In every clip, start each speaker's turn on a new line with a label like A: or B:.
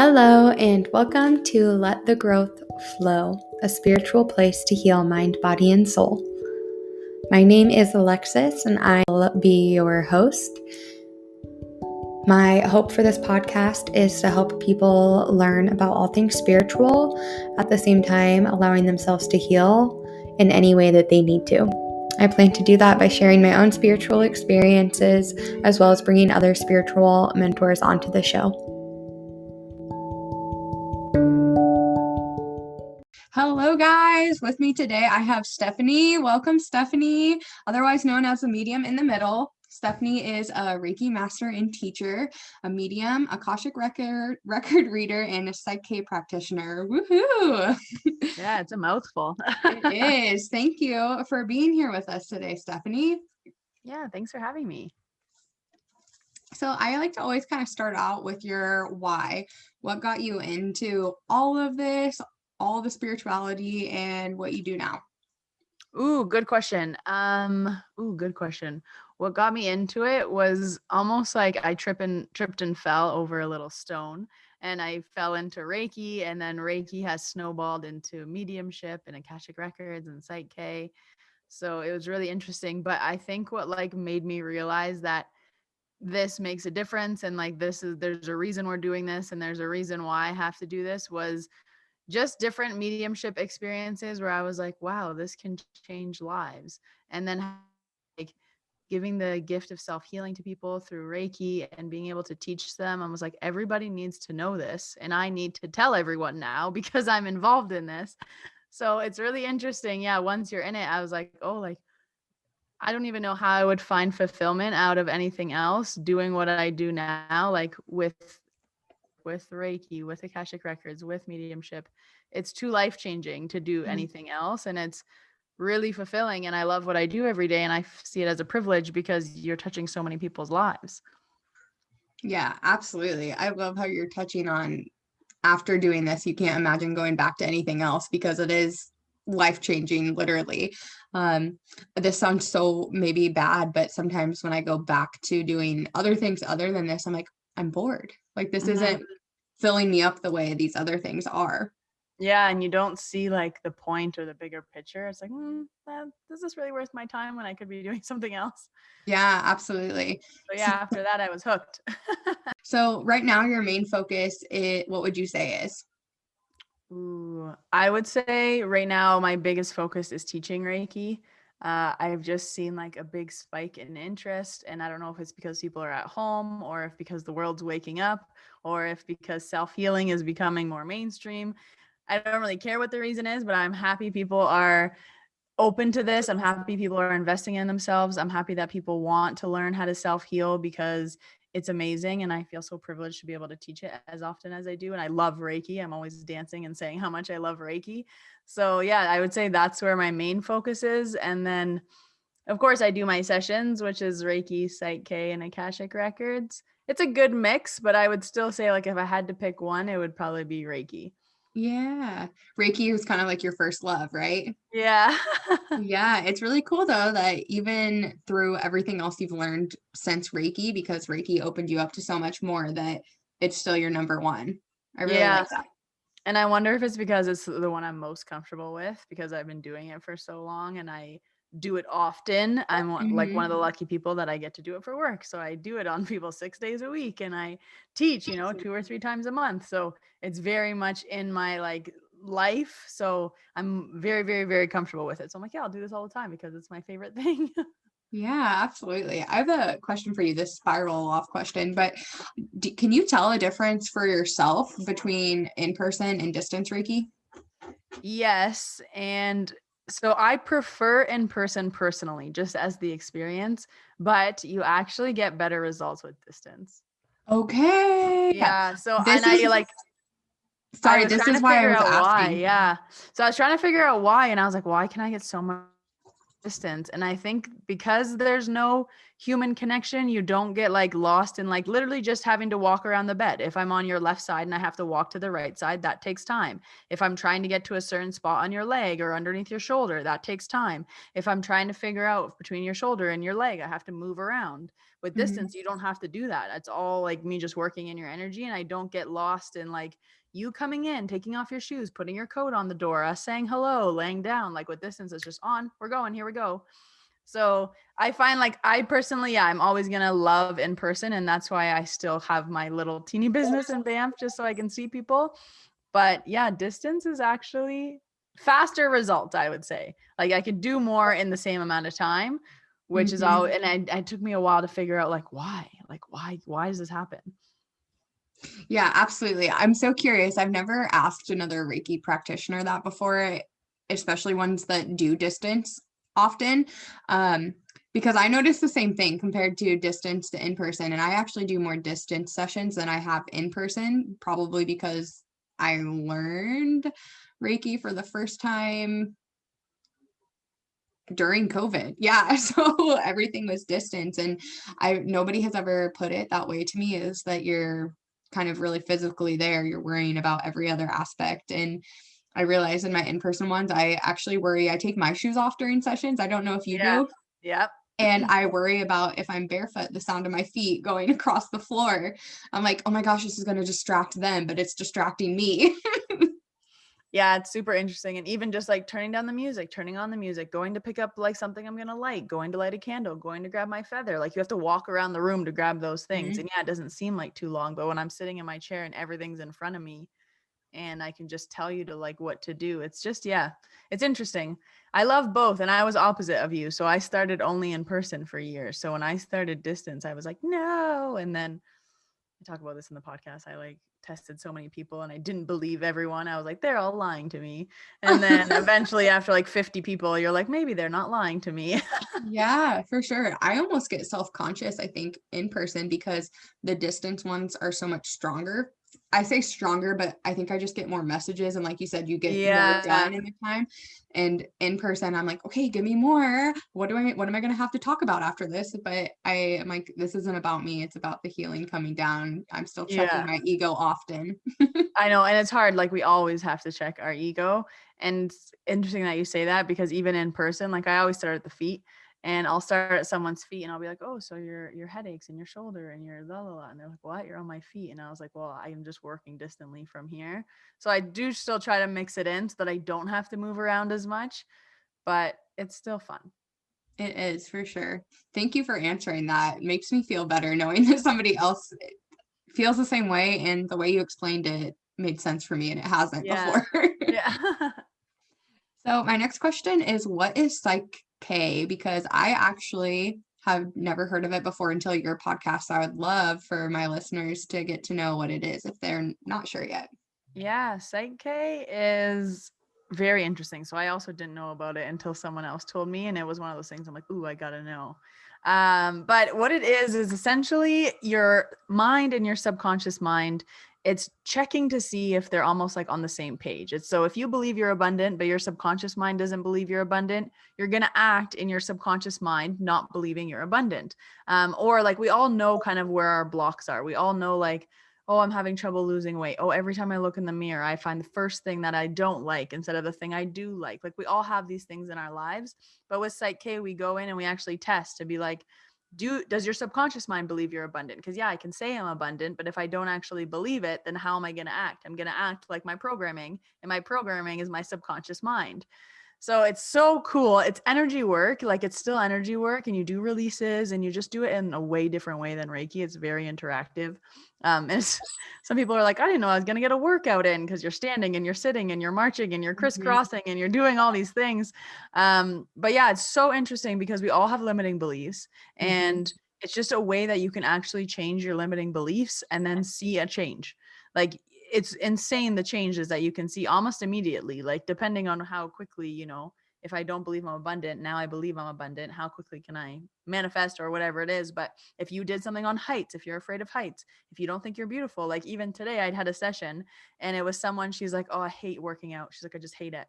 A: Hello, and welcome to Let the Growth Flow, a spiritual place to heal mind, body, and soul. My name is Alexis, and I'll be your host. My hope for this podcast is to help people learn about all things spiritual, at the same time, allowing themselves to heal in any way that they need to. I plan to do that by sharing my own spiritual experiences, as well as bringing other spiritual mentors onto the show. Hello, guys. With me today, I have Stephanie. Welcome, Stephanie, otherwise known as the medium in the middle. Stephanie is a Reiki master and teacher, a medium, Akashic record reader, and a Psych K practitioner. Woohoo!
B: Yeah, it's a mouthful.
A: It is. Thank you for being here with us today, Stephanie.
B: Yeah, thanks for having me.
A: So I like to always kind of start out with your why. What got you into all of this, all the spirituality, and what you do now?
B: Good question. Good question. What got me into it was almost like I tripped and fell over a little stone, and I fell into Reiki, and then Reiki has snowballed into mediumship and Akashic Records and Psych K. So it was really interesting. But I think what made me realize that this makes a difference, and there's a reason we're doing this, and there's a reason why I have to do this, was just different mediumship experiences where I was like, wow, this can change lives. And then like giving the gift of self-healing to people through Reiki and being able to teach them. I was like, everybody needs to know this, and I need to tell everyone now because I'm involved in this. So it's really interesting. Yeah, once you're in it, I was like, I don't even know how I would find fulfillment out of anything else doing what I do now, like with Reiki, with Akashic Records, with mediumship. It's too life-changing to do anything else, and it's really fulfilling, and I love what I do every day, and I see it as a privilege because you're touching so many people's lives.
A: Yeah, absolutely. I love how you're touching on, after doing this, you can't imagine going back to anything else because it is life-changing, literally. This sounds so maybe bad, but sometimes when I go back to doing other things other than this, I'm like, I'm bored. Like, this isn't filling me up the way these other things are.
B: Yeah, and you don't see like the point or the bigger picture. It's like, is this really worth my time when I could be doing something else?
A: Yeah, absolutely.
B: So yeah, after that, I was hooked.
A: So right now, your main focus what would you say is?
B: I would say right now my biggest focus is teaching Reiki. I've just seen like a big spike in interest, and I don't know if it's because people are at home, or if because the world's waking up, or if because self-healing is becoming more mainstream. I don't really care what the reason is, but I'm happy people are open to this. I'm happy people are investing in themselves. I'm happy that people want to learn how to self-heal because it's amazing, and I feel so privileged to be able to teach it as often as I do. And I love Reiki. I'm always dancing and saying how much I love Reiki. So yeah, I would say that's where my main focus is. And then of course I do my sessions, which is Reiki, Psych K, and Akashic Records. It's a good mix, but I would still say like if I had to pick one, it would probably be Reiki.
A: Yeah. Reiki was kind of like your first love, right?
B: Yeah.
A: Yeah, it's really cool though that even through everything else you've learned since Reiki, because Reiki opened you up to so much more, that it's still your number one. I really
B: Yeah.
A: like that.
B: And I wonder if it's because it's the one I'm most comfortable with because I've been doing it for so long and I do it often. I'm like one of the lucky people that I get to do it for work. So I do it on people 6 days a week, and I teach, 2 or 3 times a month. So it's very much in my like life. So I'm very, very, very comfortable with it. So I'm like, yeah, I'll do this all the time because it's my favorite thing.
A: Yeah, absolutely. I have a question for you, this spiral off question, but can you tell a difference for yourself between in-person and distance Reiki?
B: Yes. And so I prefer in person personally, just as the experience, but you actually get better results with distance.
A: Okay.
B: Yeah. So,
A: This
B: and I
A: is,
B: like, I
A: sorry,
B: was
A: this
B: trying
A: is
B: to
A: why I
B: figure
A: was
B: out why.
A: asking.
B: Yeah. So I was trying to figure out why. And I was like, why can I get so much distance. And I think because there's no human connection, you don't get like lost in like literally just having to walk around the bed. If I'm on your left side and I have to walk to the right side, that takes time. If I'm trying to get to a certain spot on your leg or underneath your shoulder, that takes time. If I'm trying to figure out between your shoulder and your leg, I have to move around. With
A: Mhm.
B: distance, you don't have to do that. It's all like me just working in your energy, and I don't get lost in like you coming in, taking off your shoes, putting your coat on the door, us saying hello, laying down. Like with distance, it's just on, we're going, here we go. So I find like I personally, yeah, I'm always gonna love in person, and that's why I still have my little teeny business in Banff just so I can see people. But yeah, distance is actually faster results, I would say. Like I could do more in the same amount of time, which is all.
A: Mhm.
B: And it took me a while to figure out why does this happen?
A: Yeah, absolutely. I'm so curious. I've never asked another Reiki practitioner that before, especially ones that do distance often. Because I noticed the same thing compared to distance to in person. And I actually do more distance sessions than I have in person, probably because I learned Reiki for the first time during COVID. Yeah. So everything was distance. And nobody has ever put it that way to me, is that you're kind of really physically there. You're worrying about every other aspect. And I realize in my in-person ones, I actually worry. I take my shoes off during sessions. I don't know if you
B: Yeah.
A: do.
B: Yep.
A: And I worry about if I'm barefoot, the sound of my feet going across the floor. I'm like, oh my gosh, this is going to distract them, but it's distracting me.
B: Yeah, it's super interesting. And even just like turning down the music, turning on the music, going to pick up like something I'm going to light, going to light a candle, going to grab my feather. Like you have to walk around the room to grab those things.
A: Mhm.
B: And yeah, it doesn't seem like too long, but when I'm sitting in my chair and everything's in front of me and I can just tell you to like what to do, it's just, yeah, it's interesting. I love both. And I was opposite of you. So I started only in person for years. So when I started distance, I was like, no. And then I talk about this in the podcast. I like tested so many people and I didn't believe everyone. I was like, they're all lying to me. And then eventually, after like 50 people, you're like, maybe they're not lying to me.
A: Yeah, for sure. I almost get self-conscious, I think, in person because the distance ones are so much stronger. I say stronger, but I think I just get more messages. And like you said, you get more
B: Yeah.
A: done in the time. And in person, I'm like, okay, give me more. What am I gonna have to talk about after this? But I'm like, this isn't about me, it's about the healing coming down. I'm still checking
B: Yeah.
A: my ego often.
B: I know. And it's hard. Like we always have to check our ego. And it's interesting that you say that because even in person, like I always start at the feet and I'll start at someone's feet and I'll be like, oh, so your headaches and your shoulder and your la la la. And they're like, what? You're on my feet. And I was like, well, I am just working distantly from here. So I do still try to mix it in so that I don't have to move around as much, but it's still fun.
A: It is for sure. Thank you for answering that. It makes me feel better knowing that somebody else feels the same way, and the way you explained it made sense for me, and it hasn't
B: Yeah.
A: before.
B: Yeah.
A: So my next question is, what is Psych K? Because I actually have never heard of it before until your podcast. I would love for my listeners to get to know what it is if they're not sure yet.
B: Yeah, Psych-K is very interesting. So I also didn't know about it until someone else told me, and it was one of those things I'm like, ooh, I gotta know. But what it is essentially your mind and your subconscious mind. It's checking to see if they're almost like on the same page. It's so if you believe you're abundant, but your subconscious mind doesn't believe you're abundant, you're gonna act in your subconscious mind not believing you're abundant. Or like we all know kind of where our blocks are. We all know like oh, I'm having trouble losing weight. Oh, every time I look in the mirror, I find the first thing that I don't like instead of the thing I do like. Like we all have these things in our lives, but with Psych-K, we go in and we actually test to be like, does your subconscious mind believe you're abundant? Because yeah, I can say I'm abundant, but if I don't actually believe it, then how am I going to act? I'm going to act like my programming, and my programming is my subconscious mind. So it's so cool. It's energy work. Like it's still energy work and you do releases and you just do it in a way different way than Reiki. It's very interactive. And some people are like, I didn't know I was going to get a workout in because you're standing and you're sitting and you're marching and you're
A: Mhm.
B: crisscrossing and you're doing all these things. But yeah, it's so interesting because we all have limiting beliefs
A: Mhm.
B: and it's just a way that you can actually change your limiting beliefs and then see a change. Like it's insane the changes that you can see almost immediately, like depending on how quickly, if I don't believe I'm abundant, now I believe I'm abundant, how quickly can I manifest or whatever it is. But if you did something on heights, if you're afraid of heights, if you don't think you're beautiful, like even today I'd had a session and it was someone, she's like, oh, I hate working out. She's like, I just hate it.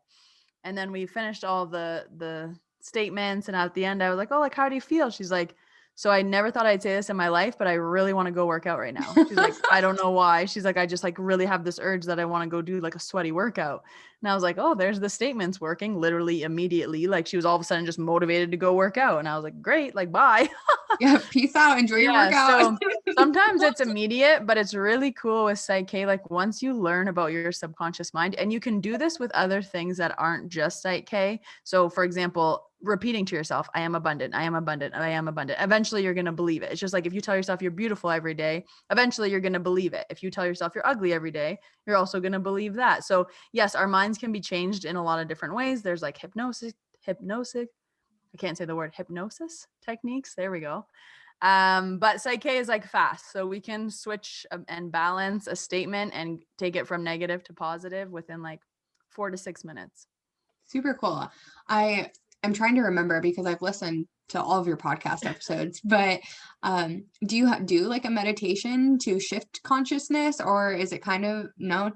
B: And then we finished all the statements. And at the end, I was like, oh, like, how do you feel? She's like, so I never thought I'd say this in my life, but I really want to go work out right now. She's like, I don't know why. She's like, I just like really have this urge that I want to go do like a sweaty workout. And I was like, oh, there's the statements working literally immediately. Like she was all of a sudden just motivated to go work out. And I was like, great, like, bye.
C: Yeah. Peace out. Enjoy your workout.
B: So sometimes it's immediate, but it's really cool with Psych-K. Like once you learn about your subconscious mind, and you can do this with other things that aren't just Psych-K. So for example, repeating to yourself, I am abundant, I am abundant, I am abundant. Eventually you're going to believe it. It's just like if you tell yourself you're beautiful every day, eventually you're going to believe it. If you tell yourself you're ugly every day, you're also going to believe that. So yes, our minds can be changed in a lot of different ways. There's like hypnosis, I can't say the word hypnosis techniques. There we go. But Psych-K is like fast. So we can switch and balance a statement and take it from negative to positive within like 4 to 6 minutes.
C: Super cool. I'm trying to remember because I've listened to all of your podcast episodes, but do you do like a meditation to shift consciousness, or is it kind of no?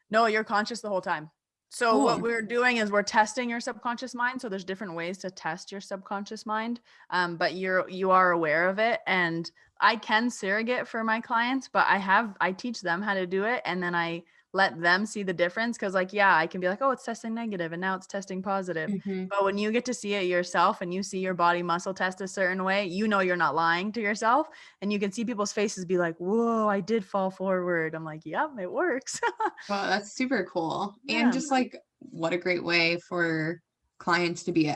B: No, you're conscious the whole time. So
C: Cool.
B: what we're doing is we're testing your subconscious mind. So there's different ways to test your subconscious mind, but you are aware of it. And I can surrogate for my clients, but I teach them how to do it, and then I let them see the difference. Cause like, yeah, I can be like, oh, it's testing negative and now it's testing positive.
C: Mm-hmm.
B: But when you get to see it yourself and you see your body muscle test a certain way, you know, you're not lying to yourself, and you can see people's faces be like, whoa, I did fall forward. I'm like, yep, it works.
C: Well, that's super cool.
B: Yeah.
C: And just like, what a great way for clients to be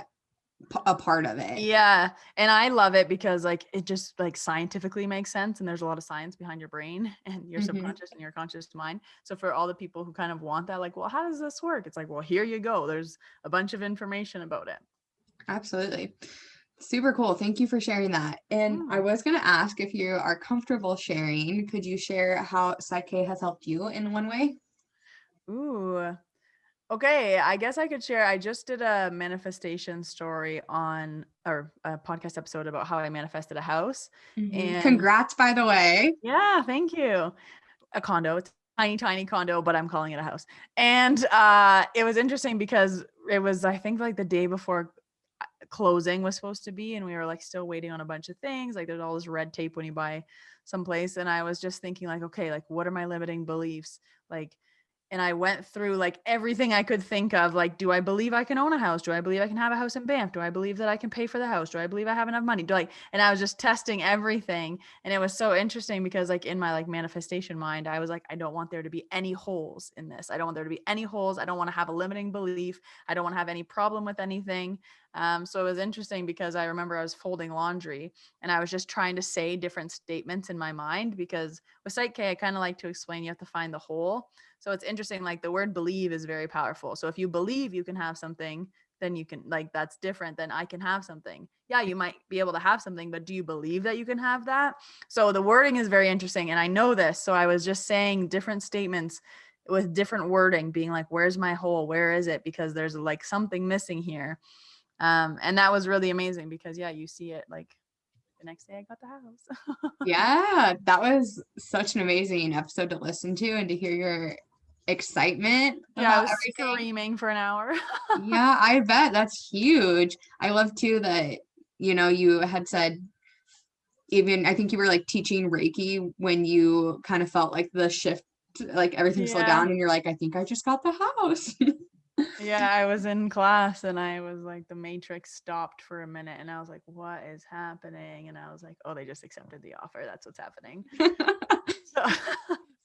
C: a part of it.
B: Yeah. And I love it because like it just like scientifically makes sense, and there's a lot of science behind your brain and your subconscious and your conscious mind. So for all the people who kind of want that, like, well, how does this work? It's like, well, here you go. There's a bunch of information about it.
C: Absolutely. Super cool. Thank you for sharing that. And I was going to ask, if you are comfortable sharing, could you share how Psych-K has helped you in one way?
B: Ooh. Okay, I guess I could share. I just did a manifestation story or a podcast episode about how I manifested a house. And
C: Congrats, by the way.
B: yeah, thank you. A condo. It's a tiny condo, but I'm calling it a house. And it was interesting because it was, I think, like the day before closing was supposed to be, and we were like still waiting on a bunch of things. Like there's all this red tape when you buy someplace. And I was just thinking like, okay, like what are my limiting beliefs? Like, and I went through like everything I could think of. Like, do I believe I can own a house? Do I believe I can have a house in Banff? Do I believe that I can pay for the house? Do I believe I have enough money? And I was just testing everything. And it was so interesting because like in my like manifestation mind, I was like, I don't want there to be any holes in this. I don't want there to be any holes. I don't want to have a limiting belief. I don't want to have any problem with anything. So it was interesting because I remember I was folding laundry and I was just trying to say different statements in my mind, because with Psych-K, I kind of like to explain you have to find the hole. So it's interesting, like the word believe is very powerful. So if you believe you can have something, then you can, like, that's different than I can have something. Yeah, you might be able to have something, but do you believe that you can have that? So the wording is very interesting. And I know this. So I was just saying different statements with different wording, being like, where's my hole? Where is it? Because there's like something missing here. And that was really amazing because yeah, you see it like the next day I got the house.
C: Yeah, that was such an amazing episode to listen to and to hear your excitement
B: Yeah, I was
C: everything.
B: screaming for an hour.
C: Yeah, I bet. That's huge. I love too that, you had said, even I think you were like teaching Reiki when you kind of felt like the shift, like everything slowed down, and you're like, I think I just got the house.
B: Yeah, I was in class and I was like, the matrix stopped for a minute and I was like, what is happening? And I was like, oh, they just accepted the offer. That's what's happening. So,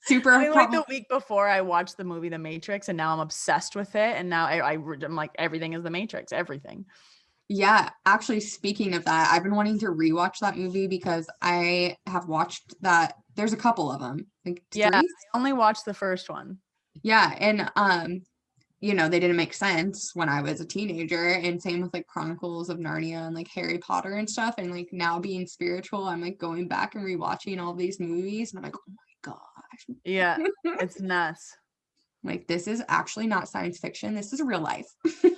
C: Super.
B: I mean, like the week before I watched the movie The Matrix, and now I'm obsessed with it. And now I'm like, everything is The Matrix, everything.
C: Yeah, actually, speaking of that, I've been wanting to rewatch that movie because I have watched that. There's a couple of them, like
B: Yeah,
C: 3.
B: I only watched the first one.
C: Yeah, and they didn't make sense when I was a teenager, and same with like Chronicles of Narnia and like Harry Potter and stuff. And like now being spiritual, I'm like going back and rewatching all these movies, and I'm like, oh my gosh.
B: Yeah, it's nuts.
C: Like, this is actually not science fiction. This is real life.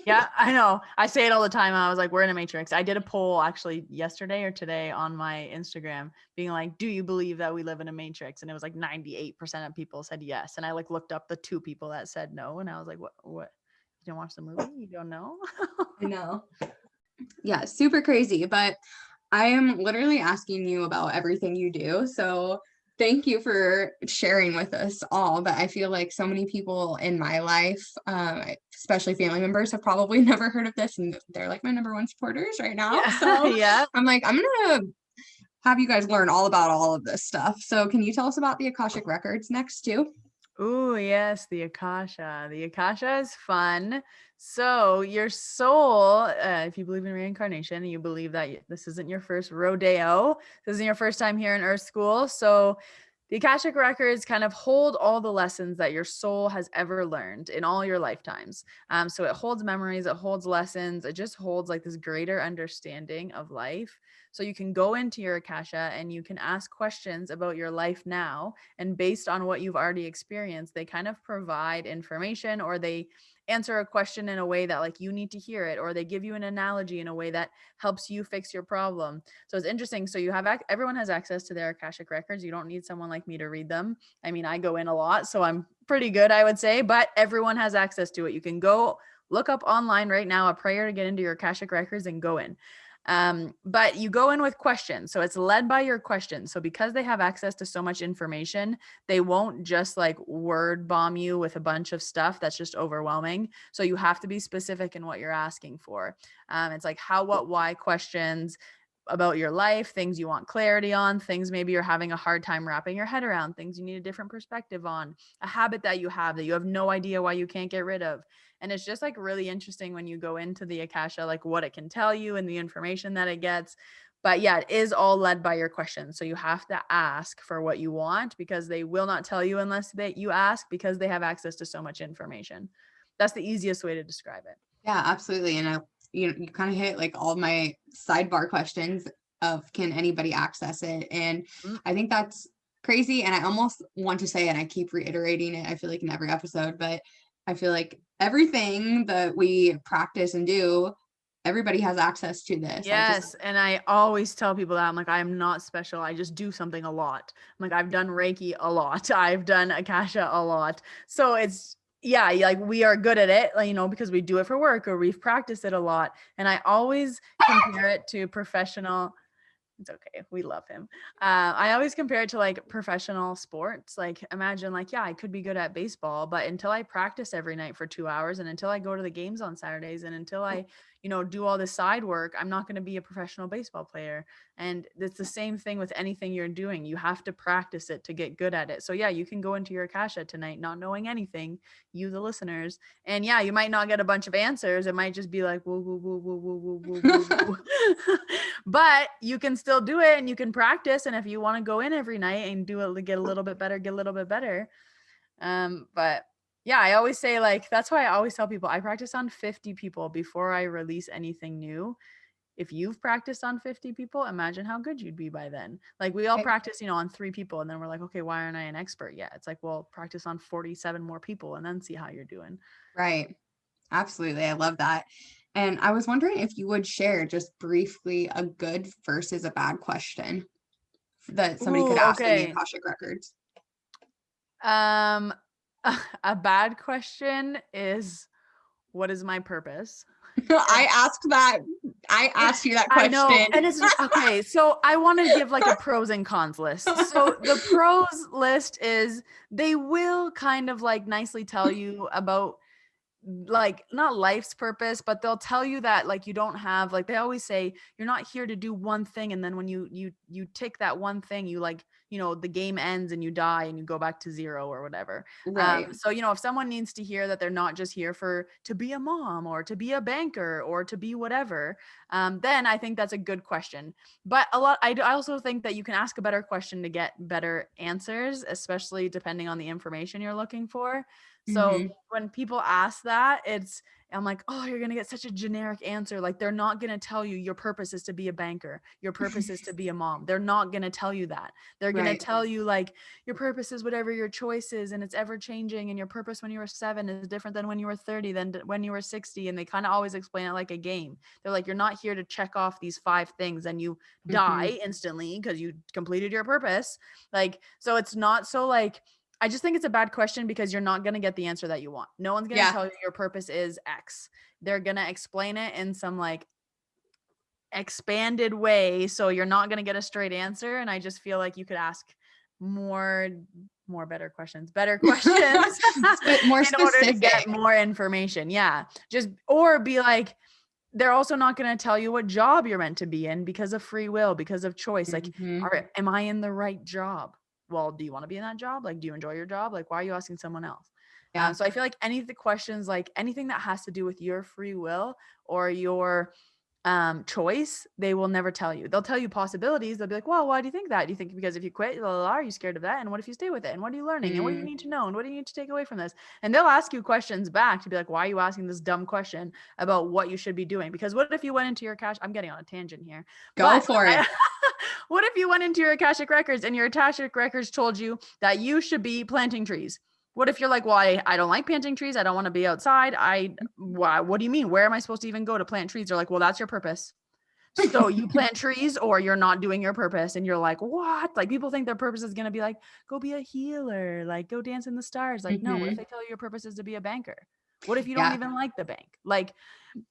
B: Yeah, I know. I say it all the time. I was like, we're in a matrix. I did a poll actually yesterday or today on my Instagram being like, do you believe that we live in a matrix? And it was like 98% of people said yes. And I like looked up the 2 people that said no. And I was like, what? You didn't watch the movie? You don't know?
C: I know. Yeah, super crazy. But I am literally asking you about everything you do. So thank you for sharing with us all. But I feel like so many people in my life, especially family members, have probably never heard of this. And they're like my number one supporters right now.
B: Yeah.
C: So
B: Yeah.
C: I'm like, I'm going to have you guys learn all about all of this stuff. So can you tell us about the Akashic Records next too?
B: Ooh, yes, the Akasha. The Akasha is fun. So your soul, if you believe in reincarnation, you believe that this isn't your first rodeo. This isn't your first time here in Earth School. So the Akashic Records kind of hold all the lessons that your soul has ever learned in all your lifetimes. So it holds memories, it holds lessons, it just holds like this greater understanding of life. So you can go into your Akasha and you can ask questions about your life now. And based on what you've already experienced, they kind of provide information, or they answer a question in a way that like you need to hear it, or they give you an analogy in a way that helps you fix your problem. So it's interesting. So you have everyone has access to their Akashic Records. You don't need someone like me to read them. I mean, I go in a lot, so I'm pretty good, I would say, but everyone has access to it. You can go look up online right now a prayer to get into your Akashic Records and go in. But you go in with questions. So it's led by your questions. So because they have access to so much information, they won't just like word bomb you with a bunch of stuff that's just overwhelming. So you have to be specific in what you're asking for. It's like how, what, why questions about your life, things you want clarity on, things maybe you're having a hard time wrapping your head around, things you need a different perspective on, a habit that you have no idea why you can't get rid of. And it's just like really interesting when you go into the Akasha, like what it can tell you and the information that it gets. But yeah, it is all led by your questions. So you have to ask for what you want, because they will not tell you unless you ask, because they have access to so much information. That's the easiest way to describe it.
C: Yeah, absolutely. And you kind of hit like all my sidebar questions of can anybody access it? And I think that's crazy. And I almost want to say, and I keep reiterating it, I feel like in every episode, but I feel like everything that we practice and do, everybody has access to this.
B: Yes. And I always tell people that I'm like, I'm not special. I just do something a lot. I'm like, I've done Reiki a lot. I've done Akasha a lot. So it's, yeah, like we are good at it, like, because we do it for work or we've practiced it a lot. And I always compare it to professional. It's okay. We love him. I always compare it to like professional sports. Like imagine like, yeah, I could be good at baseball, but until I practice every night for 2 hours, and until I go to the games on Saturdays, and until I, do all this side work, I'm not going to be a professional baseball player. And it's the same thing with anything you're doing. You have to practice it to get good at it. So yeah, you can go into your Akasha tonight, not knowing anything, you, the listeners. And yeah, you might not get a bunch of answers. It might just be like, woo, woo, woo, woo, woo, woo, woo, woo, woo. But you can still do it and you can practice. And if you want to go in every night and do it, get a little bit better, get a little bit better. But yeah, I always say like, that's why I always tell people I practice on 50 people before I release anything new. If you've practiced on 50 people, imagine how good you'd be by then. Like we all practice, on 3 people, and then we're like, okay, why aren't I an expert yet? It's like, well, practice on 47 more people and then see how you're doing.
C: Right. Absolutely. I love that. And I was wondering if you would share just briefly a good versus a bad question that somebody could ask in the Akashic Records.
B: A bad question is, what is my purpose?
C: I asked you that question.
B: I know. And it's okay. So I want to give like a pros and cons list. So the pros list is they will kind of like nicely tell you about like not life's purpose, but they'll tell you that like you don't have, like they always say you're not here to do one thing, and then when you tick that one thing, you like the game ends and you die and you go back to zero or whatever.
C: Right.
B: So if someone needs to hear that they're not just here to be a mom or to be a banker or to be whatever, then I think that's a good question. But I also think that you can ask a better question to get better answers, especially depending on the information you're looking for. So when people ask that, I'm like, oh, you're going to get such a generic answer. Like they're not going to tell you your purpose is to be a banker. Your purpose is to be a mom. They're not going to tell you that. They're going to tell you like your purpose is whatever your choice is, and it's ever changing. And your purpose when you were 7 is different than when you were 30, than when you were 60. And they kind of always explain it like a game. They're like, you're not here to check off these 5 things and you die instantly because you completed your purpose. Like, so it's not so like, I just think it's a bad question because you're not going to get the answer that you want. No one's going to tell you your purpose is X. They're going to explain it in some like expanded way, so you're not going to get a straight answer. And I just feel like you could ask better questions
C: More
B: in order to
C: specific.
B: get more information. Yeah. Or be like, they're also not going to tell you what job you're meant to be in because of free will, because of choice. Like, am I in the right job? Well, do you want to be in that job? Like, do you enjoy your job? Like, why are you asking someone else?
C: Yeah.
B: So I feel like any of the questions, like anything that has to do with your free will or your choice, they will never tell you. They'll tell you possibilities. They'll be like, well, why do you think that? Do you think because if you quit, are you scared of that? And what if you stay with it? And what are you learning? And what do you need to know? And what do you need to take away from this? And they'll ask you questions back to be like, why are you asking this dumb question about what you should be doing? Because what if you went into your I'm getting on a tangent here.
C: Go for it.
B: What if you went into your Akashic Records and your Akashic Records told you that you should be planting trees? What if you're like, well, I don't like planting trees. I don't want to be outside. What do you mean? Where am I supposed to even go to plant trees? They're like, well, that's your purpose. So you plant trees or you're not doing your purpose. And you're like, what? Like people think their purpose is going to be like, go be a healer, like go dance in the stars. Like, no, what if they tell you your purpose is to be a banker? What if you don't even like the bank? Like,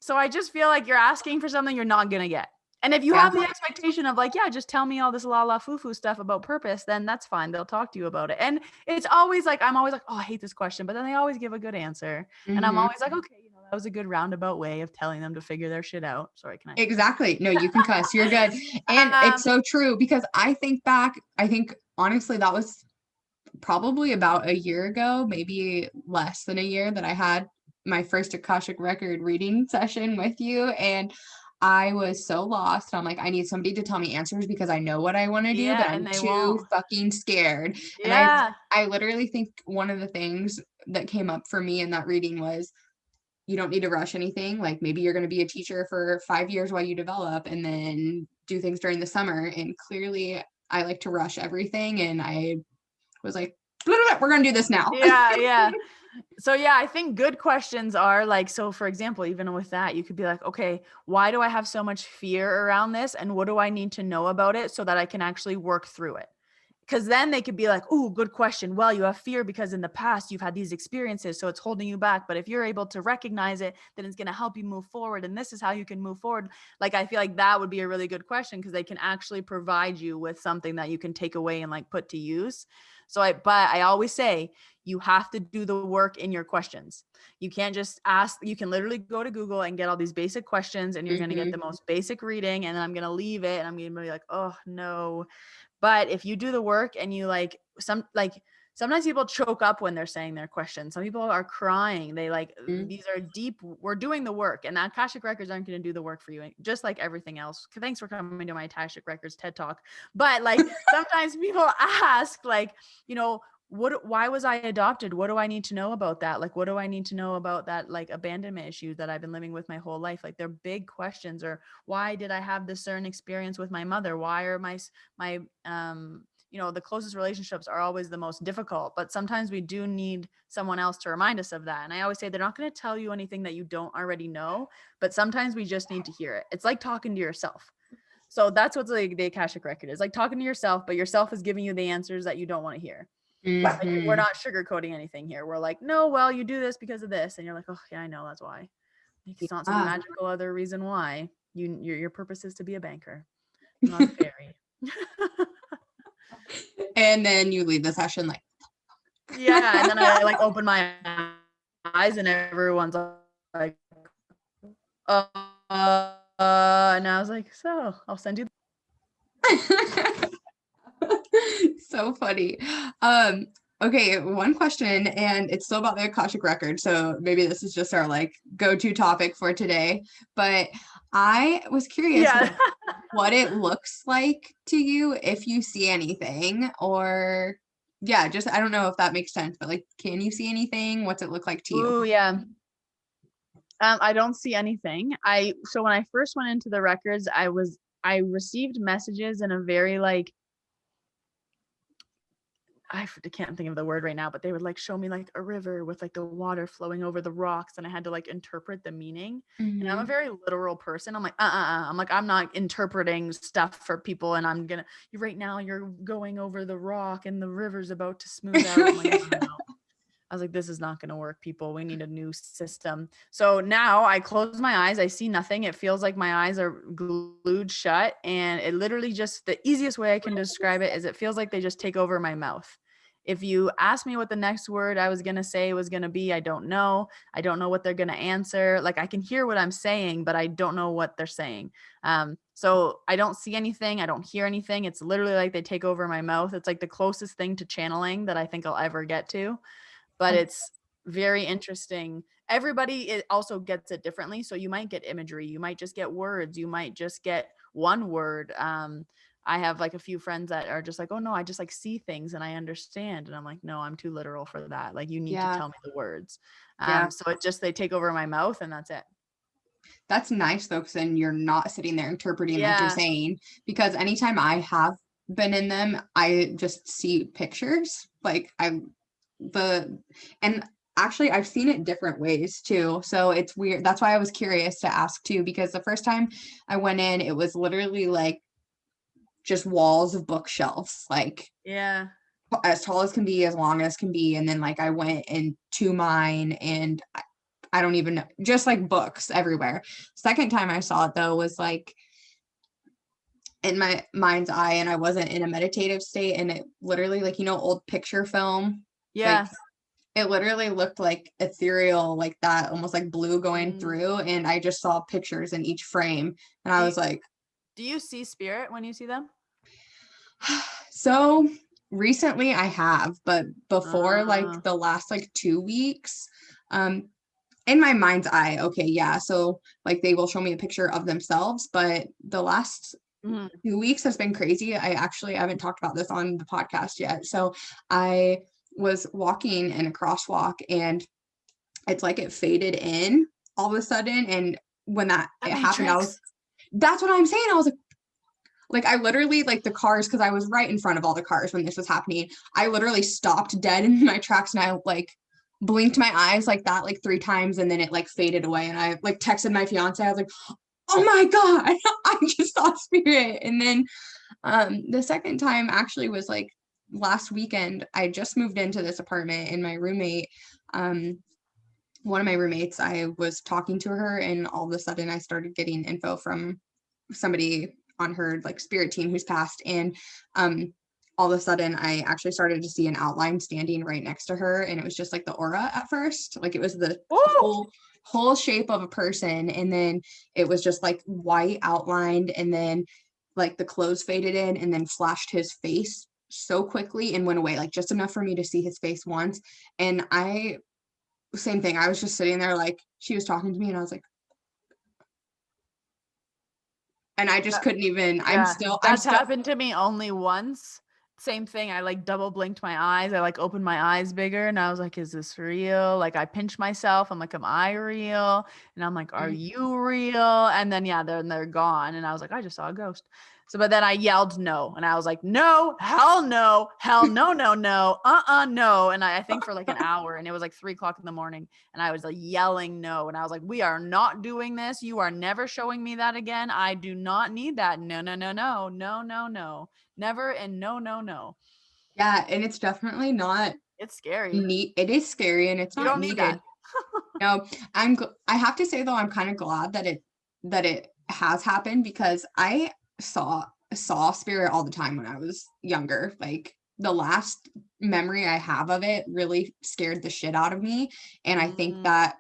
B: so I just feel like you're asking for something you're not going to get. And if you have the expectation of like, yeah, just tell me all this la foo stuff about purpose, then that's fine. They'll talk to you about it. And it's always like, I'm always like, oh, I hate this question, but then they always give a good answer. And I'm always like, okay, that was a good roundabout way of telling them to figure their shit out. Sorry, can I?
C: Exactly. No, you can cuss. You're good. And it's so true because I think honestly, that was probably about a year ago, maybe less than a year, that I had my first Akashic record reading session with you. And I was so lost. I'm like, I need somebody to tell me answers because I know what I want to do, but I'm too fucking scared.
B: Yeah.
C: And I literally think one of the things that came up for me in that reading was, you don't need to rush anything. Like maybe you're going to be a teacher for 5 years while you develop and then do things during the summer. And clearly I like to rush everything. And I was like, we're going to do this now.
B: Yeah. So yeah, I think good questions are like, so for example, even with that, you could be like, okay, why do I have so much fear around this? And what do I need to know about it so that I can actually work through it? Because then they could be like, oh, good question. Well, you have fear because in the past you've had these experiences, so it's holding you back. But if you're able to recognize it, then it's going to help you move forward. And this is how you can move forward. Like, I feel like that would be a really good question because they can actually provide you with something that you can take away and like put to use. But I always say you have to do the work in your questions. You can't just ask. You can literally go to Google and get all these basic questions and you're going to get the most basic reading. And then I'm going to leave it and I'm going to be like, oh no. But if you do the work and you sometimes people choke up when they're saying their questions. Some people are crying. They these are deep. We're doing the work, and the Akashic Records aren't going to do the work for you, just like everything else. Thanks for coming to my Akashic Records TED Talk. But like sometimes people ask, like, why was I adopted? What do I need to know about that? Like, what do I need to know about that, like abandonment issue that I've been living with my whole life? Like, they're big questions. Or why did I have this certain experience with my mother? Why are my the closest relationships are always the most difficult, but sometimes we do need someone else to remind us of that. And I always say, they're not going to tell you anything that you don't already know, but sometimes we just need to hear it. It's like talking to yourself. So that's what the Akashic Record is, like talking to yourself, but yourself is giving you the answers that you don't want to hear. Like, we're not sugarcoating anything here. We're like, no, well, you do this because of this. And you're like, oh yeah, I know, that's why. It's not some magical other reason why. Your purpose is to be a banker, not a fairy.
C: And then you leave the session like,
B: yeah. And then I like open my eyes and everyone's like, and I was like, so I'll send you.
C: So funny. Okay, one question, and it's still about the Akashic Record, so maybe this is just our like go-to topic for today, but I was curious what it looks like to you if you see anything, or just I don't know if that makes sense, but like, can you see anything? What's it look like to you?
B: Ooh, yeah. I don't see anything. So when I first went into the records, I received messages in a very like, I can't think of the word right now, but they would like show me like a river with like the water flowing over the rocks, and I had to like interpret the meaning. And I'm a very literal person. I'm like, I'm not interpreting stuff for people, and right now you're going over the rock and the river's about to smooth out. I'm like, no. I was like, this is not going to work, people. We need a new system. So now I close my eyes. I see nothing. It feels like my eyes are glued shut. And it literally just, the easiest way I can describe it is it feels like they just take over my mouth. If you ask me what the next word I was going to say was going to be, I don't know. I don't know what they're going to answer. Like I can hear what I'm saying, but I don't know what they're saying. So I don't see anything. I don't hear anything. It's literally like they take over my mouth. It's like the closest thing to channeling that I think I'll ever get to. But it's very interesting. Everybody also gets it differently. So you might get imagery. You might just get words. You might just get one word. I have like a few friends that are just like, oh no, I just like see things and I understand. And I'm like, no, I'm too literal for that. Like you need to tell me the words. So it just, they take over my mouth and that's it.
C: That's nice though, because then you're not sitting there interpreting like you're saying, because anytime I have been in them, I just see pictures. Like and actually I've seen it different ways too. So it's weird. That's why I was curious to ask too, because the first time I went in, it was literally like just walls of bookshelves, like as tall as can be, as long as can be. And then like I went into mine and I don't even know, just like books everywhere. Second time I saw it though was like in my mind's eye, and I wasn't in a meditative state, and it literally, like, you know, old picture film, like it literally looked like ethereal, like that, almost like blue going through, and I just saw pictures in each frame, and I was like,
B: do you see spirit when you see them?
C: So recently I have, but before like the last like 2 weeks, in my mind's eye, okay, yeah, so like they will show me a picture of themselves, but the last 2 weeks has been crazy. I haven't talked about this on the podcast yet. So I was walking in a crosswalk and it's like it faded in all of a sudden. And when that it happened, that's what I'm saying. I was like, I literally, like the cars, because I was right in front of all the cars when this was happening. I literally stopped dead in my tracks and I like blinked my eyes like that like 3 times, and then it like faded away. And I like texted my fiance. I was like, oh my God, I just saw spirit. And then the second time actually was like last weekend. I just moved into this apartment, and my roommate, one of my roommates, I was talking to her, and all of a sudden I started getting info from somebody on her like spirit team who's passed, and all of a sudden I actually started to see an outline standing right next to her, and it was just like the aura at first, like it was the whole shape of a person, and then it was just like white outlined, and then like the clothes faded in and then flashed his face so quickly and went away, like just enough for me to see his face once. And same thing, I was just sitting there, like she was talking to me and I was like, and I just couldn't even,
B: That's happened to me only once. Same thing. I like double blinked my eyes. I like opened my eyes bigger and I was like, is this real? Like I pinched myself. I'm like, am I real? And I'm like, are you real? And then, they're gone. And I was like, I just saw a ghost. So, but then I yelled no. And I was like, no, hell no, no, no. And I think for like an hour, and it was like 3:00 in the morning, and I was like yelling no. And I was like, we are not doing this. You are never showing me that again. I do not need that. No. Never. And no.
C: Yeah. And it's definitely not.
B: It's scary.
C: It is scary, and it's not needed. No, I have to say though, I'm kind of glad that it has happened, because I saw spirit all the time when I was younger. Like the last memory I have of it really scared the shit out of me, and I think that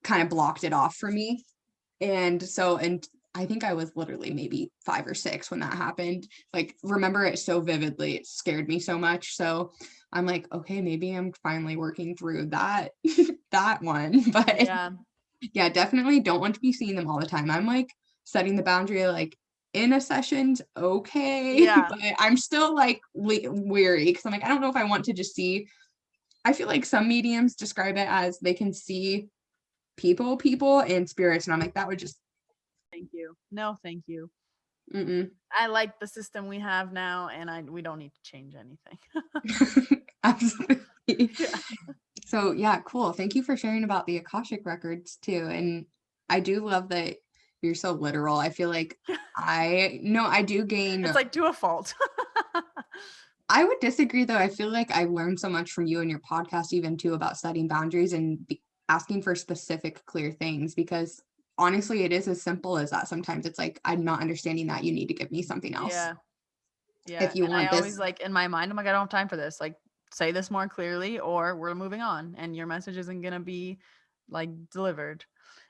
C: kind of blocked it off for me. And I think I was literally maybe 5 or 6 when that happened. Like, remember it so vividly. It scared me so much. So I'm like, okay, maybe I'm finally working through that that one. But yeah, definitely don't want to be seeing them all the time. I'm like setting the boundary, like in a session's okay, but I'm still like weary, because I'm like, I don't know if I want to just see. I feel like some mediums describe it as they can see people and spirits, and I'm like, that would just.
B: Thank you. No, thank you. I like the system we have now, and we don't need to change anything.
C: Absolutely. So yeah, cool. Thank you for sharing about the Akashic Records too. And I do love that you're so literal. I feel like I do gain.
B: It's like to a fault.
C: I would disagree though. I feel like I learned so much from you and your podcast even too about setting boundaries and asking for specific clear things, because honestly it is as simple as that. Sometimes it's like, I'm not understanding that, you need to give me something else
B: Yeah. Yeah.
C: if you
B: And I
C: want
B: always
C: this.
B: like in my mind, I'm like, I don't have time for this. Like, say this more clearly or we're moving on and your message isn't going to be like delivered.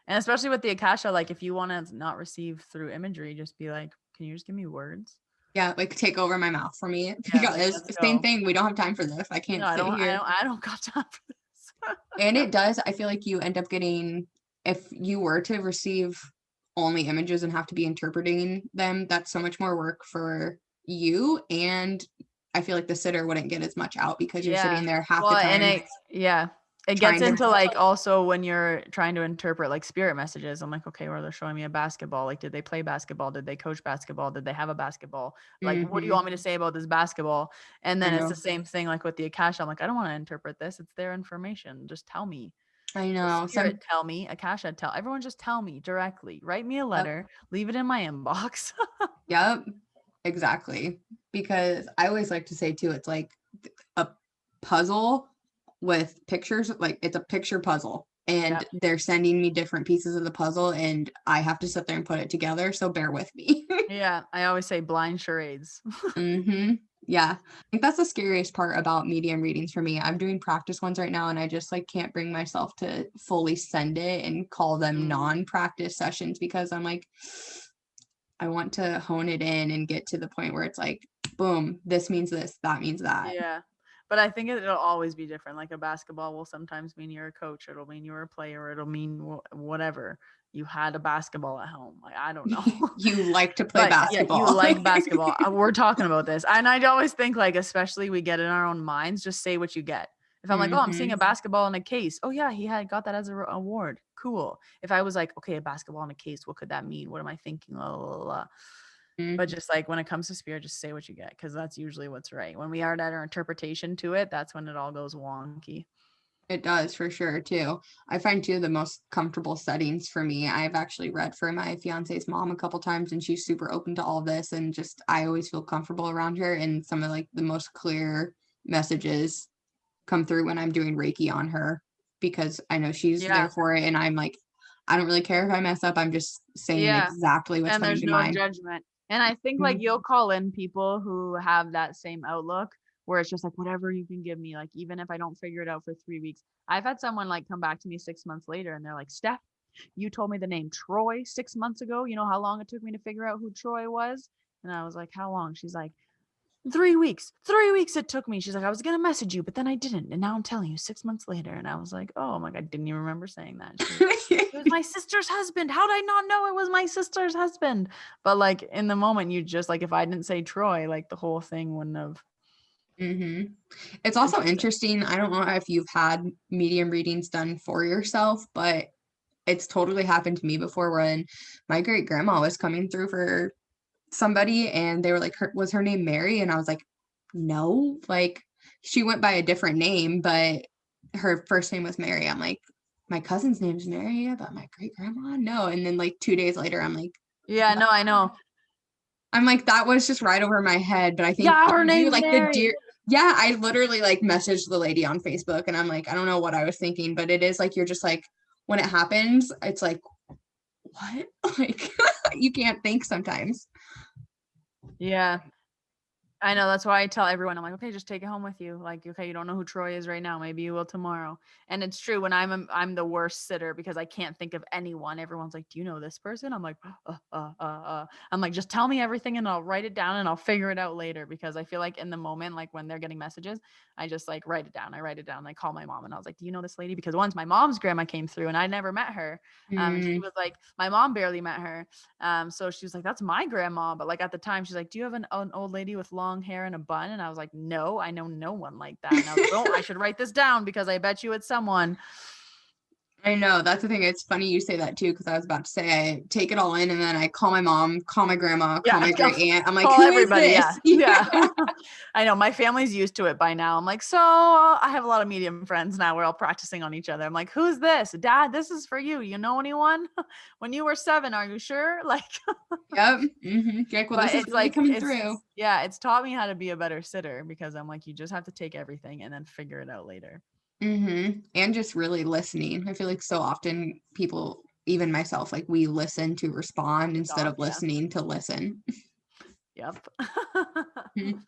B: And especially with the Akasha, like if you want to not receive through imagery, just be like, can you just give me words?
C: Yeah, like take over my mouth for me,
B: Yeah, like,
C: because
B: let's
C: same
B: go.
C: thing, we don't have time for this. I
B: No,
C: can't
B: I
C: sit
B: don't, I
C: here.
B: don't, I don't got time for this.
C: And it does, I feel like you end up getting, if you were to receive only images and have to be interpreting them, that's so much more work for you. And I feel like the sitter wouldn't get as much out because you're
B: Yeah.
C: sitting there half
B: Well,
C: the
B: and
C: time
B: it gets
C: trying to.
B: into like also when you're trying to interpret like spirit messages. I'm like, okay, well, they're showing me a basketball. Like, did they play basketball? Did they coach basketball? Did they have a basketball? Like, what do you
C: Mhm,
B: want me to say about this basketball? And
C: I
B: then it's
C: know.
B: the same thing like with the Akasha. I'm like, I don't want to interpret this. It's their information. Just tell me.
C: I
B: The
C: know.
B: spirit tell me, Akasha tell everyone, just tell me directly. Write me a letter, leave it in my inbox.
C: Yep, exactly. Because I always like to say too, it's like a puzzle with pictures, like it's a picture puzzle.
B: Yeah.
C: And they're sending me different pieces of the puzzle and I have to sit there and put it together. So bear with me.
B: Yeah. I always say blind charades.
C: Mm-hmm. Yeah. I think that's the scariest part about medium readings for me. I'm doing practice ones right now and I just like can't bring myself to fully send it and call them
B: Mm.
C: non-practice sessions, because I'm like, I want to hone it in and get to the point where it's like, boom, this means this, that means that.
B: Yeah. But I think it'll always be different. Like a basketball will sometimes mean you're a coach. It'll mean you're a player. It'll mean whatever. You had a basketball at home. Like, I don't know.
C: You like to play
B: But yeah, you
C: basketball.
B: like basketball. We're talking about this. And I always think like, especially we get in our own minds, just say what you get. If I'm like, oh, I'm seeing a
C: Mhm.
B: basketball in a case. Oh yeah, he had got that as an award. Cool. If I was like, okay, a basketball in a case, what could that mean? What am I thinking? La, la, la, la. But
C: Mhm.
B: just like when it comes to spirit, just say what you get, because that's usually what's right. When we add our interpretation to it, that's when it all goes wonky.
C: It does for sure too. I find too the most comfortable settings for me. I've actually read for my fiance's mom a couple times and she's super open to all this, and just I always feel comfortable around her, and some of like the most clear messages come through when I'm doing Reiki on her, because I know she's
B: Yeah.
C: there for it and I'm like, I don't really care if I mess up. I'm just saying
B: Yeah.
C: exactly what's
B: And
C: coming
B: there's
C: to
B: no
C: mind.
B: judgment. And I think like you'll call in people who have that same outlook where it's just like, whatever you can give me, like, even if I don't figure it out for 3 weeks. I've had someone like come back to me 6 months later and they're like, Steph, you told me the name Troy 6 months ago. You know how long it took me to figure out who Troy was? And I was like, how long? She's like, 3 weeks. 3 weeks it took me. She's like, I was gonna message you, but then I didn't. And now I'm telling you 6 months later. And I was like, oh my God, I didn't even remember saying that. She was like, it was my sister's husband. How did I not know it was my sister's husband? But like in the moment, you just like, if I didn't say Troy, like the whole thing wouldn't have.
C: It's also
B: Interesting.
C: interesting. I don't know if you've had medium readings done for yourself, but it's totally happened to me before, when my great grandma was coming through for somebody and they were like, was her name Mary? And I was like, no, like she went by a different name, but her first name was Mary. I'm like, my cousin's name's Mary, but my great grandma, no. And then like 2 days later, I'm like,
B: Yeah,
C: what?
B: no, I know.
C: I'm like, that was just right over my head. But I think
B: Yeah, her
C: you
B: name's
C: like the
B: Mary.
C: dear. Yeah, I literally like messaged the lady on Facebook and I'm like, I don't know what I was thinking, but it is like, you're just like, when it happens, it's like, what? Like, you can't think sometimes.
B: Yeah. I know, that's why I tell everyone, I'm like, okay, just take it home with you. Like, okay, you don't know who Troy is right now. Maybe you will tomorrow. And it's true, when I'm the worst sitter because I can't think of anyone. Everyone's like, do you know this person? I'm like, I'm like, just tell me everything and I'll write it down and I'll figure it out later, because I feel like in the moment, like when they're getting messages, I just like write it down. I write it down. I call my mom and I was like, do you know this lady? Because once my mom's grandma came through and I never met her. And she was like, my mom barely met her. So she was like, that's my grandma. But like at the time, she's like, do you have an old lady with long hair and a bun? And I was like, no, I know no one like that. And I was like, oh, I should write this down because I bet you it's someone.
C: I know, that's the thing. It's funny you say that too, because I was about to say I take it all in and then I call my mom, call my grandma, call my great aunt. I'm like,
B: call
C: who
B: everybody.
C: is
B: Yeah.
C: this?
B: Yeah. I know my family's used to it by now. I'm like, so I have a lot of medium friends now. We're all practicing on each other. I'm like, who's this? Dad, this is for you. You know anyone? When you were 7, are you sure? Like,
C: Yep. Mm-hmm. Like, well,
B: but
C: this is
B: it's
C: really
B: like,
C: coming through.
B: yeah, it's taught me how to be a better sitter because I'm like, you just have to take everything and then figure it out later.
C: Mm-hmm. And just really listening. I feel like so often people, even myself, like we listen to respond instead of listening to listen.
B: Yep.
C: Mhm.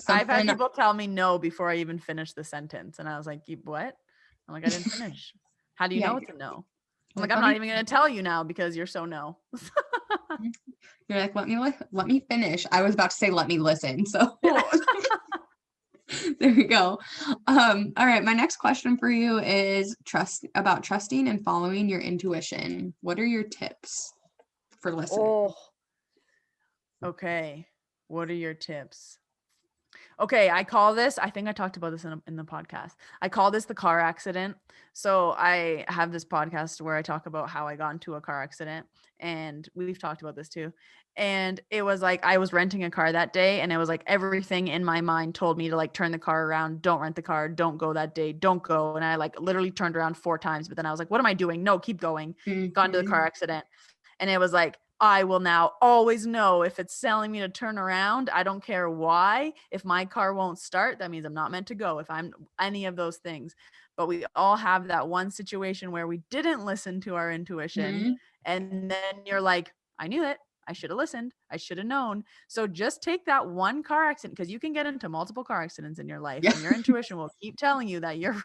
B: I've had
C: Something.
B: people tell me no before I even finished the sentence. And I was like, what? I'm like, I didn't finish. How do you
C: Yeah,
B: know it's a no? I'm like,
C: like,
B: I'm not even going to tell you now because you're so no.
C: you're like, let me finish. I was about to say, let me listen. So there we go. All right. My next question for you is about trusting and following your intuition. What are your tips for listening?
B: Oh, okay. What are your tips? Okay, I call this, I think I talked about this in the podcast. I call this the car accident. So I have this podcast where I talk about how I got into a car accident, and we've talked about this too. And it was like I was renting a car that day, and it was like everything in my mind told me to like turn the car around, don't rent the car, don't go that day, don't go. And I like literally turned around 4 times, but then I was like, what am I doing? No, keep going. Got into the car accident. And it was like, I will now always know if it's telling me to turn around. I don't care why. If my car won't start, that means I'm not meant to go. If I'm any of those things. But we all have that one situation where we didn't listen to our intuition. And then you're like, I knew it. I should have listened. I should have known. So just take that one car accident, because you can get into multiple car accidents in your life, and your intuition will keep telling you that you're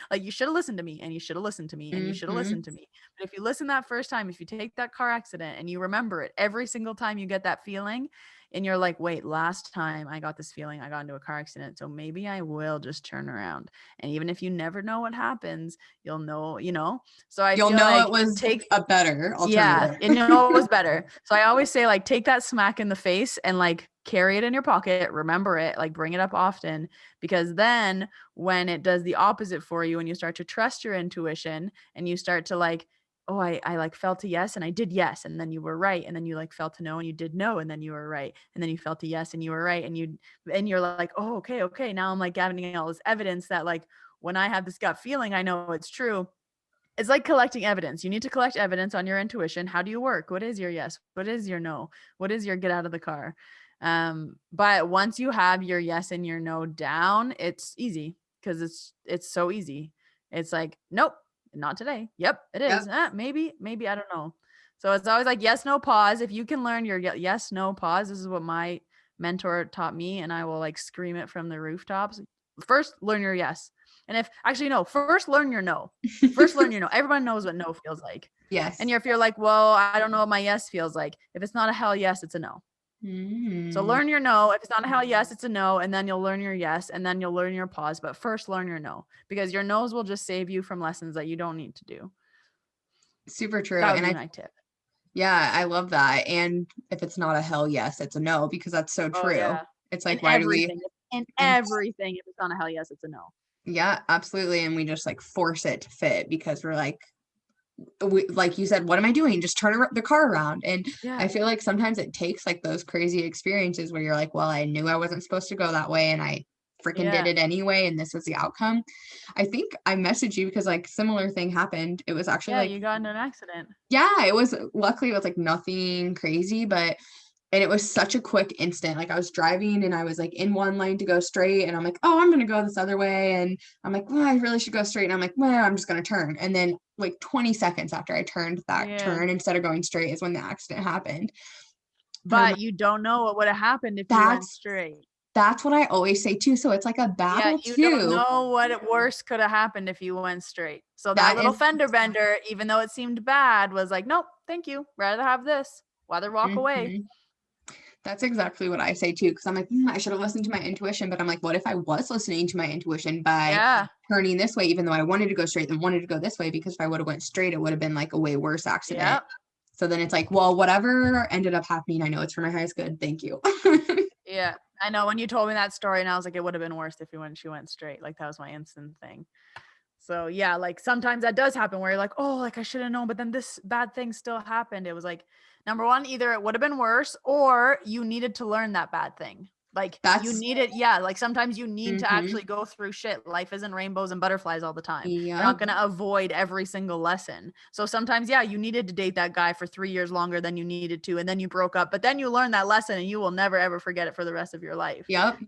B: like, you should have listened to me, and you should have listened to me, and you should have listened to me. But if you listen that first time, if you take that car accident and you remember it every single time you get that feeling, and you're like, wait, last time I got this feeling, I got into a car accident. So maybe I will just turn around. And even if you never know what happens, you'll know, So I
C: You'll
B: feel
C: know
B: like
C: it was a better alternative.
B: and you know it was better. So I always say, like, take that smack in the face and like carry it in your pocket, remember it, like bring it up often, because then when it does the opposite for you and you start to trust your intuition and you start to like, oh, I like felt a yes and I did yes, and then you were right, and then you like felt a no and you did no, and then you were right, and then you felt a yes and you were right, and you're like, oh, okay, now I'm like gathering all this evidence that like when I have this gut feeling, I know it's true. It's like collecting evidence. You need to collect evidence on your intuition. How do you work? What is your yes? What is your no? What is your get out of the car? But once you have your yes and your no down, it's easy, because it's so easy. It's like, nope, not today. Yep, it is. Maybe, I don't know. So it's always like yes, no, pause. If you can learn your yes, no, pause. This is what my mentor taught me, and I will like scream it from the rooftops. First, learn your yes. And if actually no, first learn your no. First learn your no. Everyone knows what no feels like.
C: Yes.
B: And if you're like, well, I don't know what my yes feels like. If it's not a hell yes, it's a no. So learn your no. If it's not a hell yes, it's a no. And then you'll learn your yes, and then you'll learn your pause. But first learn your no, because your no's will just save you from lessons that you don't need to do.
C: Super true.
B: That would be my tip.
C: Yeah, I love that. And if it's not a hell yes, it's a no, because that's so true.
B: Yeah.
C: It's like,
B: in
C: why
B: everything,
C: do
B: in everything, if it's not a hell yes, it's a no.
C: Yeah, absolutely. And we just like force it to fit because we're like you said, what am I doing? Just turn the car around. And I feel like sometimes it takes like those crazy experiences where you're like, well, I knew I wasn't supposed to go that way, and I freaking did it anyway, and this was the outcome. I think I messaged you because like similar thing happened. It was actually like,
B: you got into an accident.
C: Yeah, it was, luckily it was like nothing crazy, and it was such a quick instant. Like I was driving and I was like in one lane to go straight, and I'm like, oh, I'm going to go this other way. And I'm like, well, I really should go straight. And I'm like, well, I'm just going to turn. And then like 20 seconds after I turned that turn, instead of going straight, is when the accident happened.
B: But you don't know what would have happened if you went straight.
C: That's what I always say too. So it's like a battle
B: you don't know what worse could have happened if you went straight. So that little fender bender, even though it seemed bad, was like, nope, thank you. Rather have this. Rather walk away.
C: That's exactly what I say too, because I'm like, I should have listened to my intuition, but I'm like, what if I was listening to my intuition by turning this way, even though I wanted to go straight and wanted to go this way, because if I would have went straight, it would have been like a way worse accident. Yep. So then it's like, well, whatever ended up happening, I know it's for my highest good. Thank you.
B: Yeah, I know. When you told me that story, and I was like, it would have been worse if she went straight. Like that was my instant thing. So yeah, like sometimes that does happen where you're like, oh, like I should have known, but then this bad thing still happened. It was like, number one, either it would have been worse or you needed to learn that bad thing. Like you
C: That's
B: needed, yeah, like sometimes you need to
C: mhm.
B: actually go through shit. Life isn't rainbows and butterflies all the time. You're
C: Yep.
B: not going to avoid every single lesson. So sometimes, yeah, you needed to date that guy for 3 years longer than you needed to, and then you broke up, but then you learned that lesson and you will never, ever forget it for the rest of your life.
C: Yep.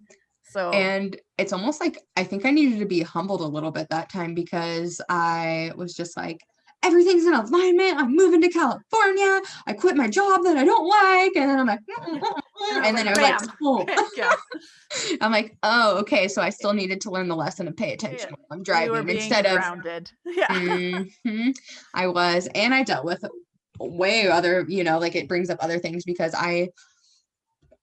B: So
C: And it's almost like I think I needed to be humbled a little bit that time because I was just like, everything's in alignment. I'm moving to California. I quit my job that I don't like. And then I'm like, and then I was like,
B: bam.
C: oh.
B: Yeah.
C: I'm like, oh, okay. So I still needed to learn the lesson and pay attention
B: Yeah.
C: while I'm
B: You
C: driving
B: were being
C: instead of
B: grounded. Yeah.
C: mhm, I was. And I dealt with way other, like it brings up other things because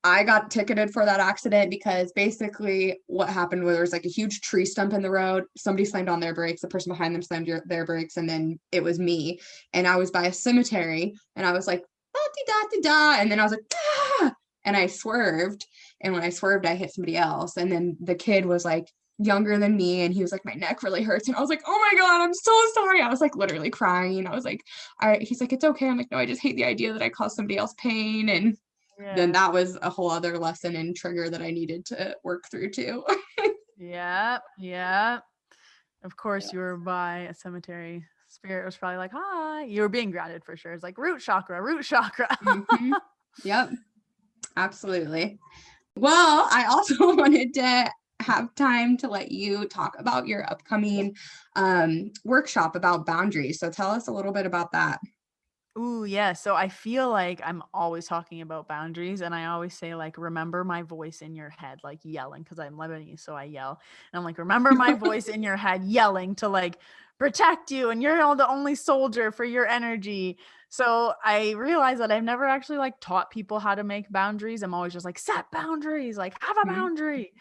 C: I got ticketed for that accident because basically what happened was there was like a huge tree stump in the road. Somebody slammed on their brakes. The person behind them slammed their brakes. And then it was me. And I was by a cemetery and I was like, da-dee-da-dee-da. And then I was like, ah! And I swerved. And when I swerved, I hit somebody else. And then the kid was like younger than me. And he was like, my neck really hurts. And I was like, oh my God, I'm so sorry. I was like literally crying. I was like, he's like, it's okay. I'm like, no, I just hate the idea that I caused somebody else pain. And then that was a whole other lesson and trigger that I needed to work through too.
B: Yeah. Yeah. Of course, you were by a cemetery. Spirit was probably like, hi. You were being grounded for sure. It's like root chakra, root chakra.
C: Mhm. Yep, absolutely. Well, I also wanted to have time to let you talk about your upcoming workshop about boundaries. So tell us a little bit about that.
B: Ooh, yeah. So I feel like I'm always talking about boundaries, and I always say, like, remember my voice in your head, like yelling, because I'm Lebanese, so I yell. And I'm like, remember my voice in your head yelling to like protect you, and you're all the only soldier for your energy. So I realized that I've never actually like taught people how to make boundaries. I'm always just like, set boundaries, like have a
C: Mhm.
B: boundary.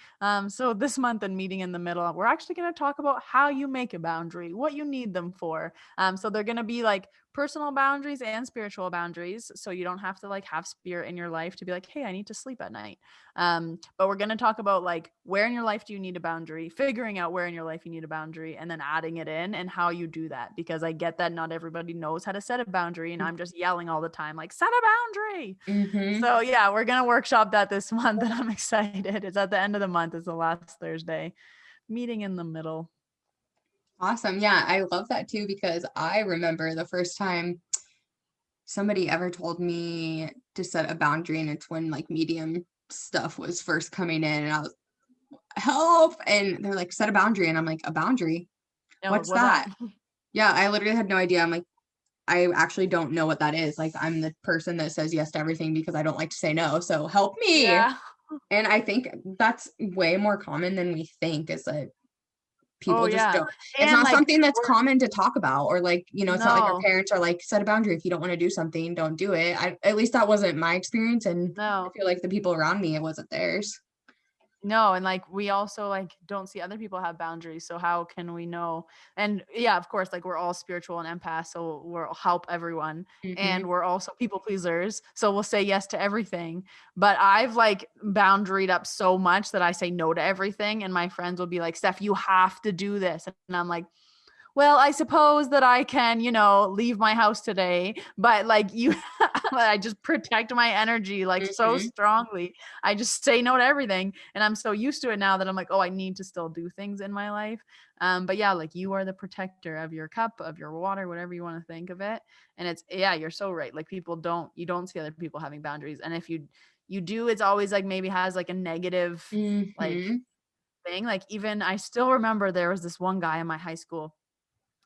B: So this month in Meeting in the Middle, we're actually going to talk about how you make a boundary, what you need them for. So they're going to be like personal boundaries and spiritual boundaries. So you don't have to like have spirit in your life to be like, hey, I need to sleep at night. But we're going to talk about like where in your life do you need a boundary, figuring out where in your life you need a boundary, and then adding it in and how you do that. Because I get that not everybody knows how to set a boundary, and I'm just yelling all the time, like, set a boundary.
C: Mhm.
B: So yeah, we're going to workshop that this month, and I'm excited. It's at the end of the month. It's the last Thursday. Meeting in the Middle.
C: Awesome. Yeah, I love that too because I remember the first time somebody ever told me to set a boundary, and it's when like medium stuff was first coming in, and I was help, and they're like, set a boundary, and I'm like, a boundary?
B: Yeah,
C: What's
B: what's
C: that?
B: that?
C: Yeah, I literally had no idea. I'm like, I actually don't know what that is. Like, I'm the person that says yes to everything because I don't like to say no. So help me.
B: Yeah.
C: And I think that's way more common than we think is that
B: Oh
C: people just
B: yeah.
C: don't, it's
B: And
C: not
B: like
C: something that's common to talk about, or like, it's not like our
B: no,
C: parents are like, set a boundary. If you don't want to do something, don't do it. At least that wasn't my experience. And I
B: no.
C: feel like the people around me, it wasn't theirs.
B: No, and like we also like don't see other people have boundaries. So how can we know? And yeah, of course, like we're all spiritual and empaths, so we'll help everyone.
C: Mm-hmm.
B: And we're also people pleasers. So we'll say yes to everything. But I've like boundaried up so much that I say no to everything. And my friends will be like, Steph, you have to do this. And I'm like, well, I suppose that I can, leave my house today, but like I just protect my energy like so
C: Mm-hmm.
B: strongly. I just say no to everything. And I'm so used to it now that I'm like, oh, I need to still do things in my life. But yeah, like you are the protector of your cup, of your water, whatever you want to think of it. And yeah, you're so right. Like you don't see other people having boundaries. And if you do, it's always like maybe has like a negative like
C: Mm-hmm.
B: thing. Like even I still remember there was this one guy in my high school.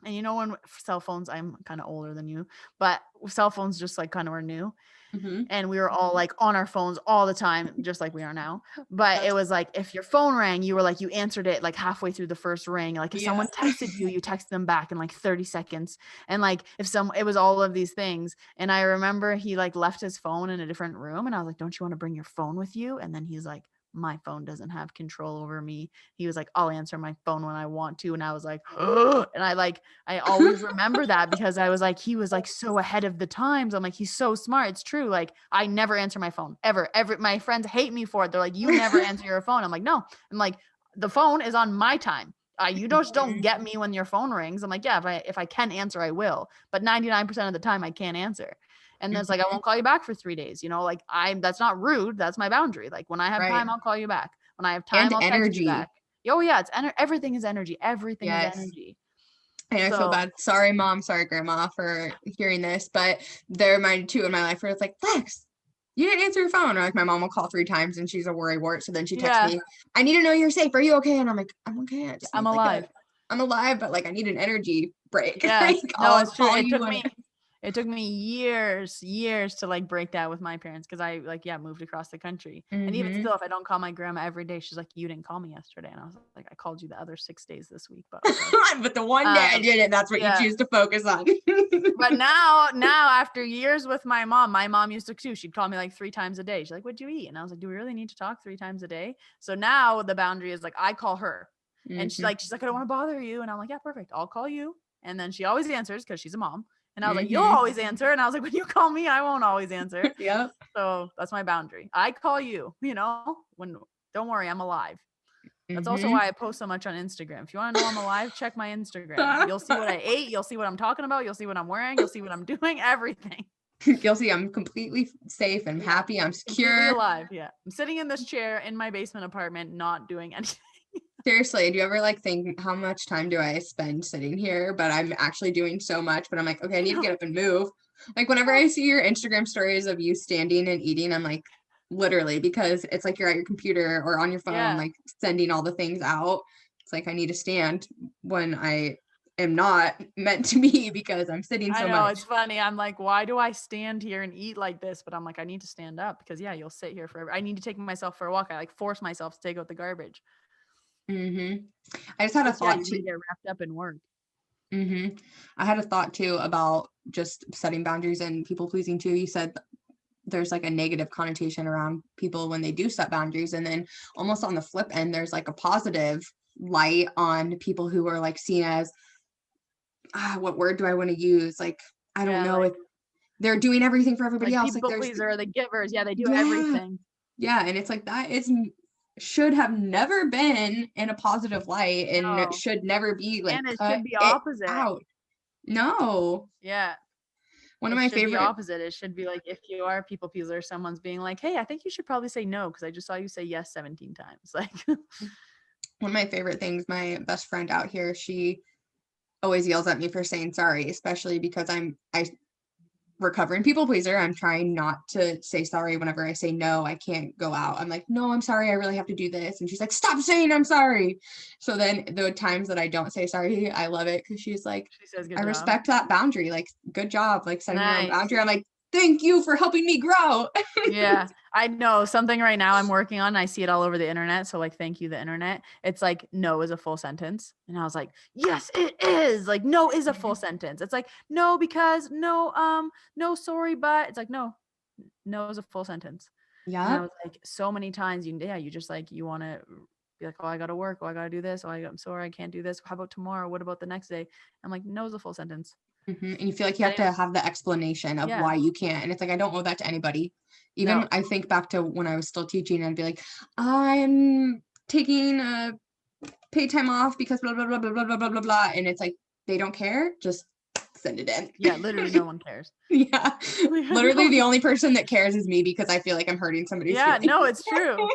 B: And when cell phones, I'm kind of older than you, but cell phones just like kind of were new.
C: Mm-hmm.
B: And we were all like on our phones all the time, just like we are now. But it
C: That's
B: was like if your phone rang, you were like you answered it like halfway through the first ring. Like if
C: yeah.
B: someone texted you, you text them back in like 30 seconds. And like it was all of these things. And I remember he like left his phone in a different room, and I was like, don't you want to bring your phone with you? And then he's like, my phone doesn't have control over me. He was like, I'll answer my phone when I want to. And I was like, oh, and I always remember that because I was like, he was like so ahead of the times. I'm like, he's so smart. It's true. Like I never answer my phone ever. My friends hate me for it. They're like, you never answer your phone. I'm like, no. I'm like, the phone is on my time. You just don't get me when your phone rings. I'm like, yeah, if I can answer, I will. But 99% of the time I can't answer. And then it's like, I won't call you back for 3 days. You know, like that's not rude. That's my boundary. Like when I have time, I'll call you back. When I have time, I'll text you back. Oh yeah. Everything is energy. Everything is energy.
C: And I feel bad. Sorry, mom. Sorry, grandma, for hearing this. But there are two in my life where it's like, Lex, you didn't answer your phone. Or like my mom will call 3 times and she's a worrywart. So then she texts me, I need to know you're safe. Are you okay? And I'm like, I'm okay.
B: I'm alive.
C: I'm alive, but like I need an energy break.
B: Yeah.
C: Like,
B: no, it's true. It took me years to like break that with my parents because I moved across the country. And even still, if I don't call my grandma every day, she's like, you didn't call me yesterday. And I was like, I called you the other 6 days this week. But
C: but the one day I didn't, that's what you choose to focus on.
B: But now after years with my mom used to too. She'd call me like 3 times a day. She's like, what'd you eat? And I was like, do we really need to talk 3 times a day? So now the boundary is like, I call her. And she's like, I don't want to bother you. And I'm like, yeah, perfect. I'll call you. And then she always answers because she's a mom. And I was like, you'll always answer. And I was like, when you call me, I won't always answer.
C: Yeah.
B: So that's my boundary. I call you, don't worry, I'm alive. That's also why I post so much on Instagram. If you want to know I'm alive, check my Instagram. You'll see what I ate. You'll see what I'm talking about. You'll see what I'm wearing. You'll see what I'm doing. Everything.
C: You'll see I'm completely safe and happy. I'm secure.
B: Completely alive. Yeah. I'm sitting in this chair in my basement apartment, not doing anything.
C: Seriously, do you ever like think how much time do I spend sitting here? But I'm actually doing so much, but I'm like, okay, I need to get up and move. Like whenever I see your Instagram stories of you standing and eating, I'm like, literally, because it's like you're at your computer or on your phone, like sending all the things out. It's like I need to stand when I am not meant to be because I'm sitting so much. I know,
B: it's funny. I'm like, why do I stand here and eat like this? But I'm like, I need to stand up because you'll sit here forever. I need to take myself for a walk. I like force myself to take out the garbage.
C: I just had a thought
B: to get wrapped up in work.
C: I had a thought too about just setting boundaries and people pleasing too. You said there's like a negative connotation around people when they do set boundaries, and then almost on the flip end there's like a positive light on people who are like seen as what word do I want to use, like I don't know, if they're doing everything for everybody else,
B: people pleaser or the givers, they do everything. And
C: it's like that should have never been in a positive light and should never be like,
B: and it should be opposite
C: out. No. One of my favorite
B: opposite. It should be like, if you are a people pleaser, someone's being like, hey, I think you should probably say no because I just saw you say yes 17 times. Like
C: one of my favorite things, my best friend out here, she always yells at me for saying sorry, especially because I recovering people pleaser. I'm trying not to say sorry whenever I say no, I can't go out. I'm like, no, I'm sorry, I really have to do this. And she's like, stop saying I'm sorry. So then the times that I don't say sorry, I love it because she's like, she says, I respect that boundary. Like, good job, like setting your own boundary. I'm like, thank you for helping me grow.
B: I know something right now I'm working on. I see it all over the internet. So like, thank you, the internet. It's like, no is a full sentence. And I was like, yes, it is. Like, no is a full sentence. It's like, no, because no, sorry, but it's like, no is a full sentence. And I was like, so many times you just like, you want to be like, oh, I got to work. Oh, I got to do this. Oh, I'm sorry, I can't do this. How about tomorrow? What about the next day? I'm like, no is a full sentence.
C: And you feel like you have to have the explanation of why you can't. And it's like, I don't owe that to anybody. Even I think back to when I was still teaching, I'd be like, I'm taking a paid time off because blah, blah, blah, blah, blah, blah, blah, blah, blah. And it's like, they don't care. Just send it in.
B: Literally no one cares.
C: Literally the only person that cares is me because I feel like I'm hurting somebody's feelings.
B: No, it's true.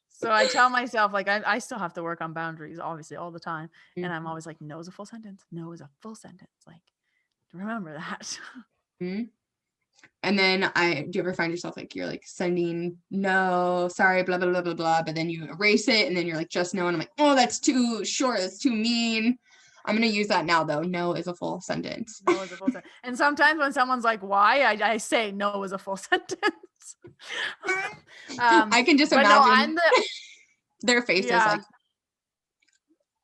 B: So I tell myself, like, I still have to work on boundaries, obviously, all the time. And I'm always like, no is a full sentence. No is a full sentence. Like, remember that.
C: And then do you ever find yourself like you're like sending no, sorry, blah, blah, blah, blah, blah, but then you erase it and then you're like, just no. And I'm like, oh, that's too short. That's too mean. I'm going to use that now though. No is a full sentence.
B: No is a full sentence. And sometimes when someone's like, why, I say no is a full sentence.
C: I can just imagine their faces like.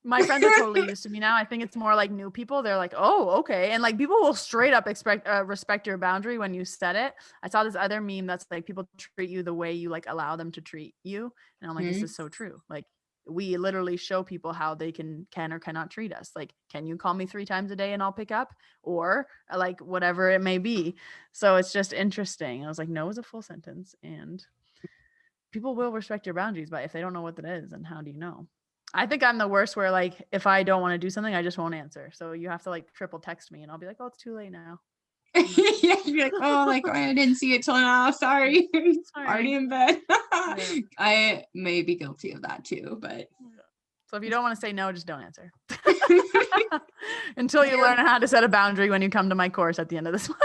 B: My friends are totally used to me now. I think it's more like new people. They're like, oh, okay. And like people will straight up respect your boundary when you set it. I saw this other meme that's like, people treat you the way you like allow them to treat you. And I'm like, this is so true. Like, we literally show people how they can or cannot treat us. Like, can you call me 3 times a day and I'll pick up? Or like whatever it may be. So it's just interesting. I was like, no is a full sentence. And people will respect your boundaries, but if they don't know what that is, then how do you know? I think I'm the worst where like if I don't want to do something, I just won't answer. So you have to like triple text me and I'll be like, oh, it's too late now.
C: Yeah, you're like, oh, like I didn't see it till now. Sorry. Already
B: Sorry.
C: in bed.
B: Yeah.
C: I may be guilty of that too, but
B: So if you don't want to say no, just don't answer. Until you learn how to set a boundary when you come to my course at the end of this month.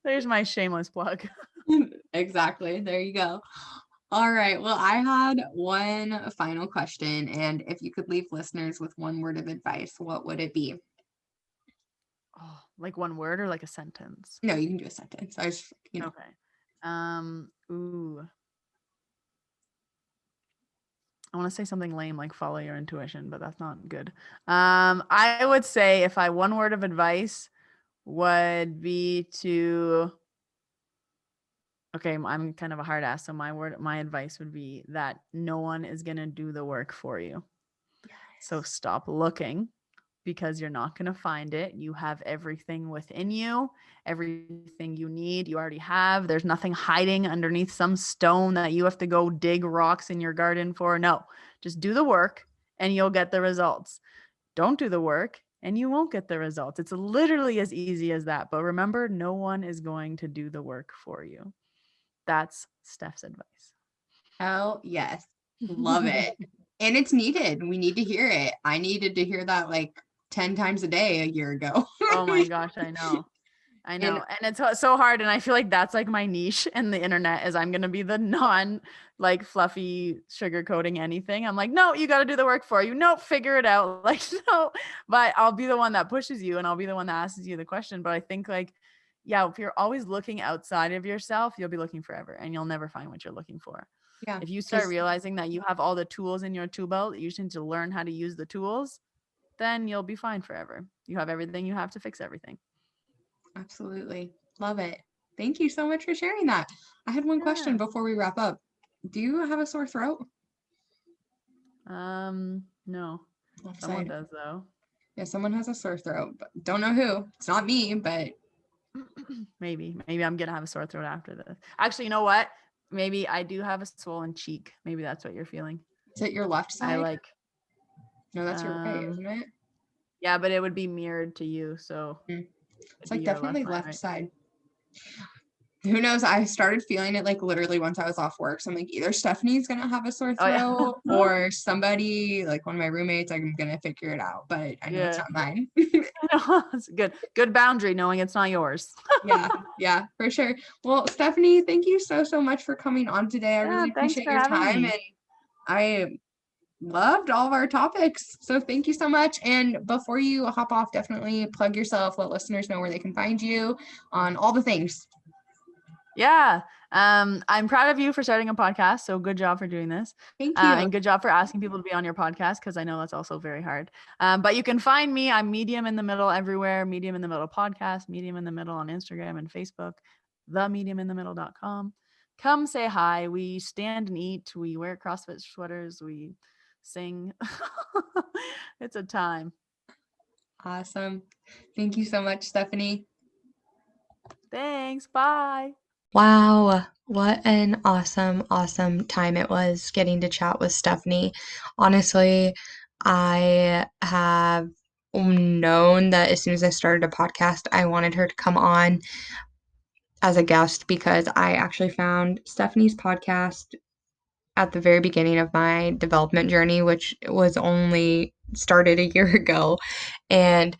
B: There's my shameless plug.
C: Exactly. There you go. All right. Well, I had one final question, and if you could leave listeners with one word of advice, what would it be?
B: Oh, like one word or like a sentence?
C: No, you can do a sentence. I was,
B: Okay. Ooh. I want to say something lame like follow your intuition, but that's not good. I would say if I one word of advice would be to okay, I'm kind of a hard ass, so my advice would be that no one is gonna do the work for you. So stop looking because you're not going to find it. You have everything within you, everything you need, you already have. There's nothing hiding underneath some stone that you have to go dig rocks in your garden for. No, just do the work and you'll get the results. Don't do the work and you won't get the results. It's literally as easy as that. But remember, no one is going to do the work for you. That's Steph's advice.
C: Hell yes. Love it. And it's needed. We need to hear it. I needed to hear that like 10 times a day a year ago.
B: Oh my gosh, I know. And it's so hard. And I feel like that's like my niche in the internet is I'm going to be the non like fluffy sugarcoating anything. I'm like, no, you got to do the work for you. No, figure it out. Like, no, but I'll be the one that pushes you and I'll be the one that asks you the question. But I think like, yeah, if you're always looking outside of yourself, you'll be looking forever and you'll never find what you're looking for.
C: Yeah.
B: If you start realizing that you have all the tools in your tool belt, you just need to learn how to use the tools, then you'll be fine forever. You have everything you have to fix everything.
C: Absolutely. Love it. Thank you so much for sharing that. I had one question before we wrap up. Do you have a sore throat?
B: No. Someone does though.
C: Yeah, someone has a sore throat, but don't know who. It's not me, but
B: maybe I'm gonna have a sore throat after this. Actually, you know what? Maybe I do have a swollen cheek. Maybe that's what you're feeling.
C: Is it your left side? No, that's your right, isn't it?
B: Yeah, but it would be mirrored to you, so
C: it's like definitely left side. Who knows? I started feeling it like literally once I was off work. So I'm like, either Stephanie's gonna have a sore throat or somebody, like one of my roommates, I'm gonna figure it out. But I know it's not mine.
B: It's good boundary knowing it's not yours.
C: yeah, for sure. Well, Stephanie, thank you so much for coming on today. I really appreciate your time and I loved all of our topics. So thank you so much. And before you hop off, definitely plug yourself, let listeners know where they can find you on all the things.
B: Yeah. I'm proud of you for starting a podcast. So good job for doing this.
C: Thank you.
B: And good job for asking people to be on your podcast because I know that's also very hard. But you can find me. I'm Medium in the Middle everywhere. Medium in the Middle podcast, Medium in the Middle on Instagram and Facebook, themediuminthemiddle.com. Come say hi. We stand and eat. We wear CrossFit sweaters. We sing. It's a time.
C: Awesome. Thank you so much, Stephanie.
B: Thanks. Bye.
A: Wow, what an awesome time it was getting to chat with Stephanie. Honestly, I have known that as soon as I started a podcast, I wanted her to come on as a guest because I actually found Stephanie's podcast at the very beginning of my development journey, which was only started a year ago. And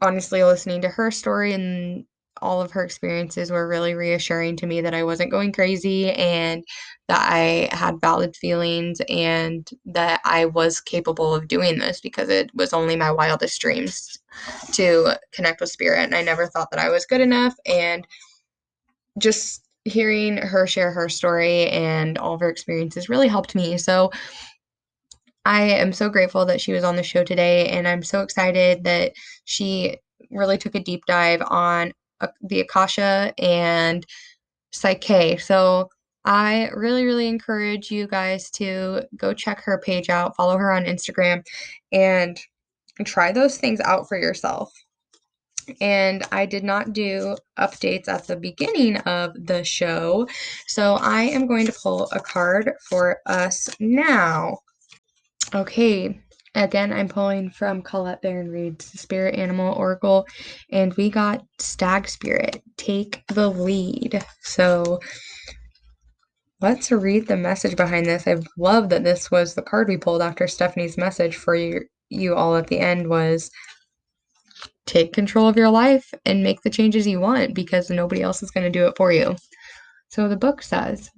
A: honestly, listening to her story and all of her experiences were really reassuring to me that I wasn't going crazy and that I had valid feelings and that I was capable of doing this because it was only my wildest dreams to connect with spirit. And I never thought that I was good enough. And just hearing her share her story and all of her experiences really helped me. So I am so grateful that she was on the show today, and I'm so excited that she really took a deep dive on the Akasha and Psych-K. So I really encourage you guys to go check her page out, follow her on Instagram, and try those things out for yourself. And I did not do updates at the beginning of the show, so I am going to pull a card for us now. Okay, again, I'm pulling from Colette Baron Reed's Spirit Animal Oracle, and we got Stag Spirit, take the lead. So let's read the message behind this. I love that this was the card we pulled after Stephanie's message for you all at the end was take control of your life and make the changes you want because nobody else is going to do it for you. So the book says,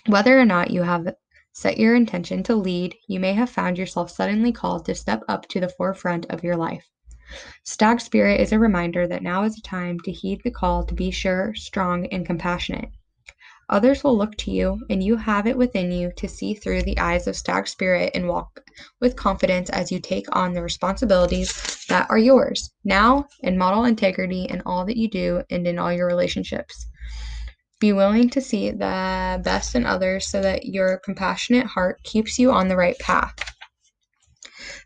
A: whether or not you have set your intention to lead, you may have found yourself suddenly called to step up to the forefront of your life. Stag Spirit is a reminder that now is a time to heed the call to be sure, strong, and compassionate. Others will look to you, and you have it within you to see through the eyes of Stag Spirit and walk with confidence as you take on the responsibilities that are yours now, and model integrity in all that you do and in all your relationships. Be willing to see the best in others so that your compassionate heart keeps you on the right path.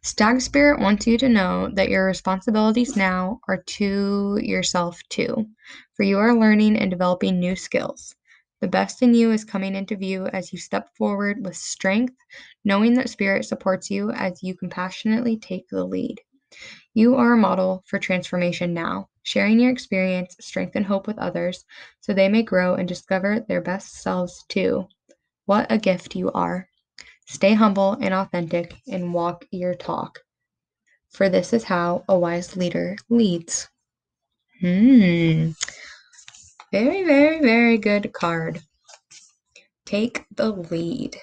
A: Stag Spirit wants you to know that your responsibilities now are to yourself too, for you are learning and developing new skills. The best in you is coming into view as you step forward with strength, knowing that Spirit supports you as you compassionately take the lead. You are a model for transformation now, sharing your experience, strength, and hope with others so they may grow and discover their best selves too. What a gift you are. Stay humble and authentic and walk your talk, for this is how a wise leader leads. Very, very, very good card. Take the lead.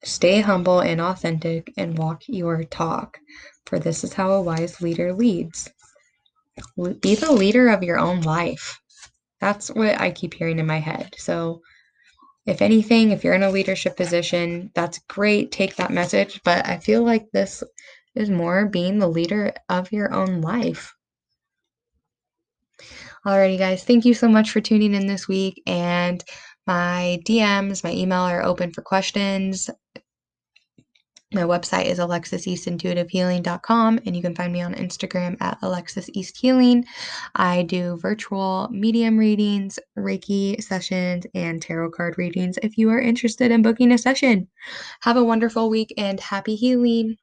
A: Stay humble and authentic and walk your talk, for this is how a wise leader leads. Be the leader of your own life. That's what I keep hearing in my head. So if anything, if you're in a leadership position, that's great. Take that message. But I feel like this is more being the leader of your own life. Alrighty, guys. Thank you so much for tuning in this week. And my DMs, my email are open for questions. My website is alexiseastintuitivehealing.com, and you can find me on Instagram at alexiseasthealing. I do virtual medium readings, Reiki sessions, and tarot card readings if you are interested in booking a session. Have a wonderful week and happy healing.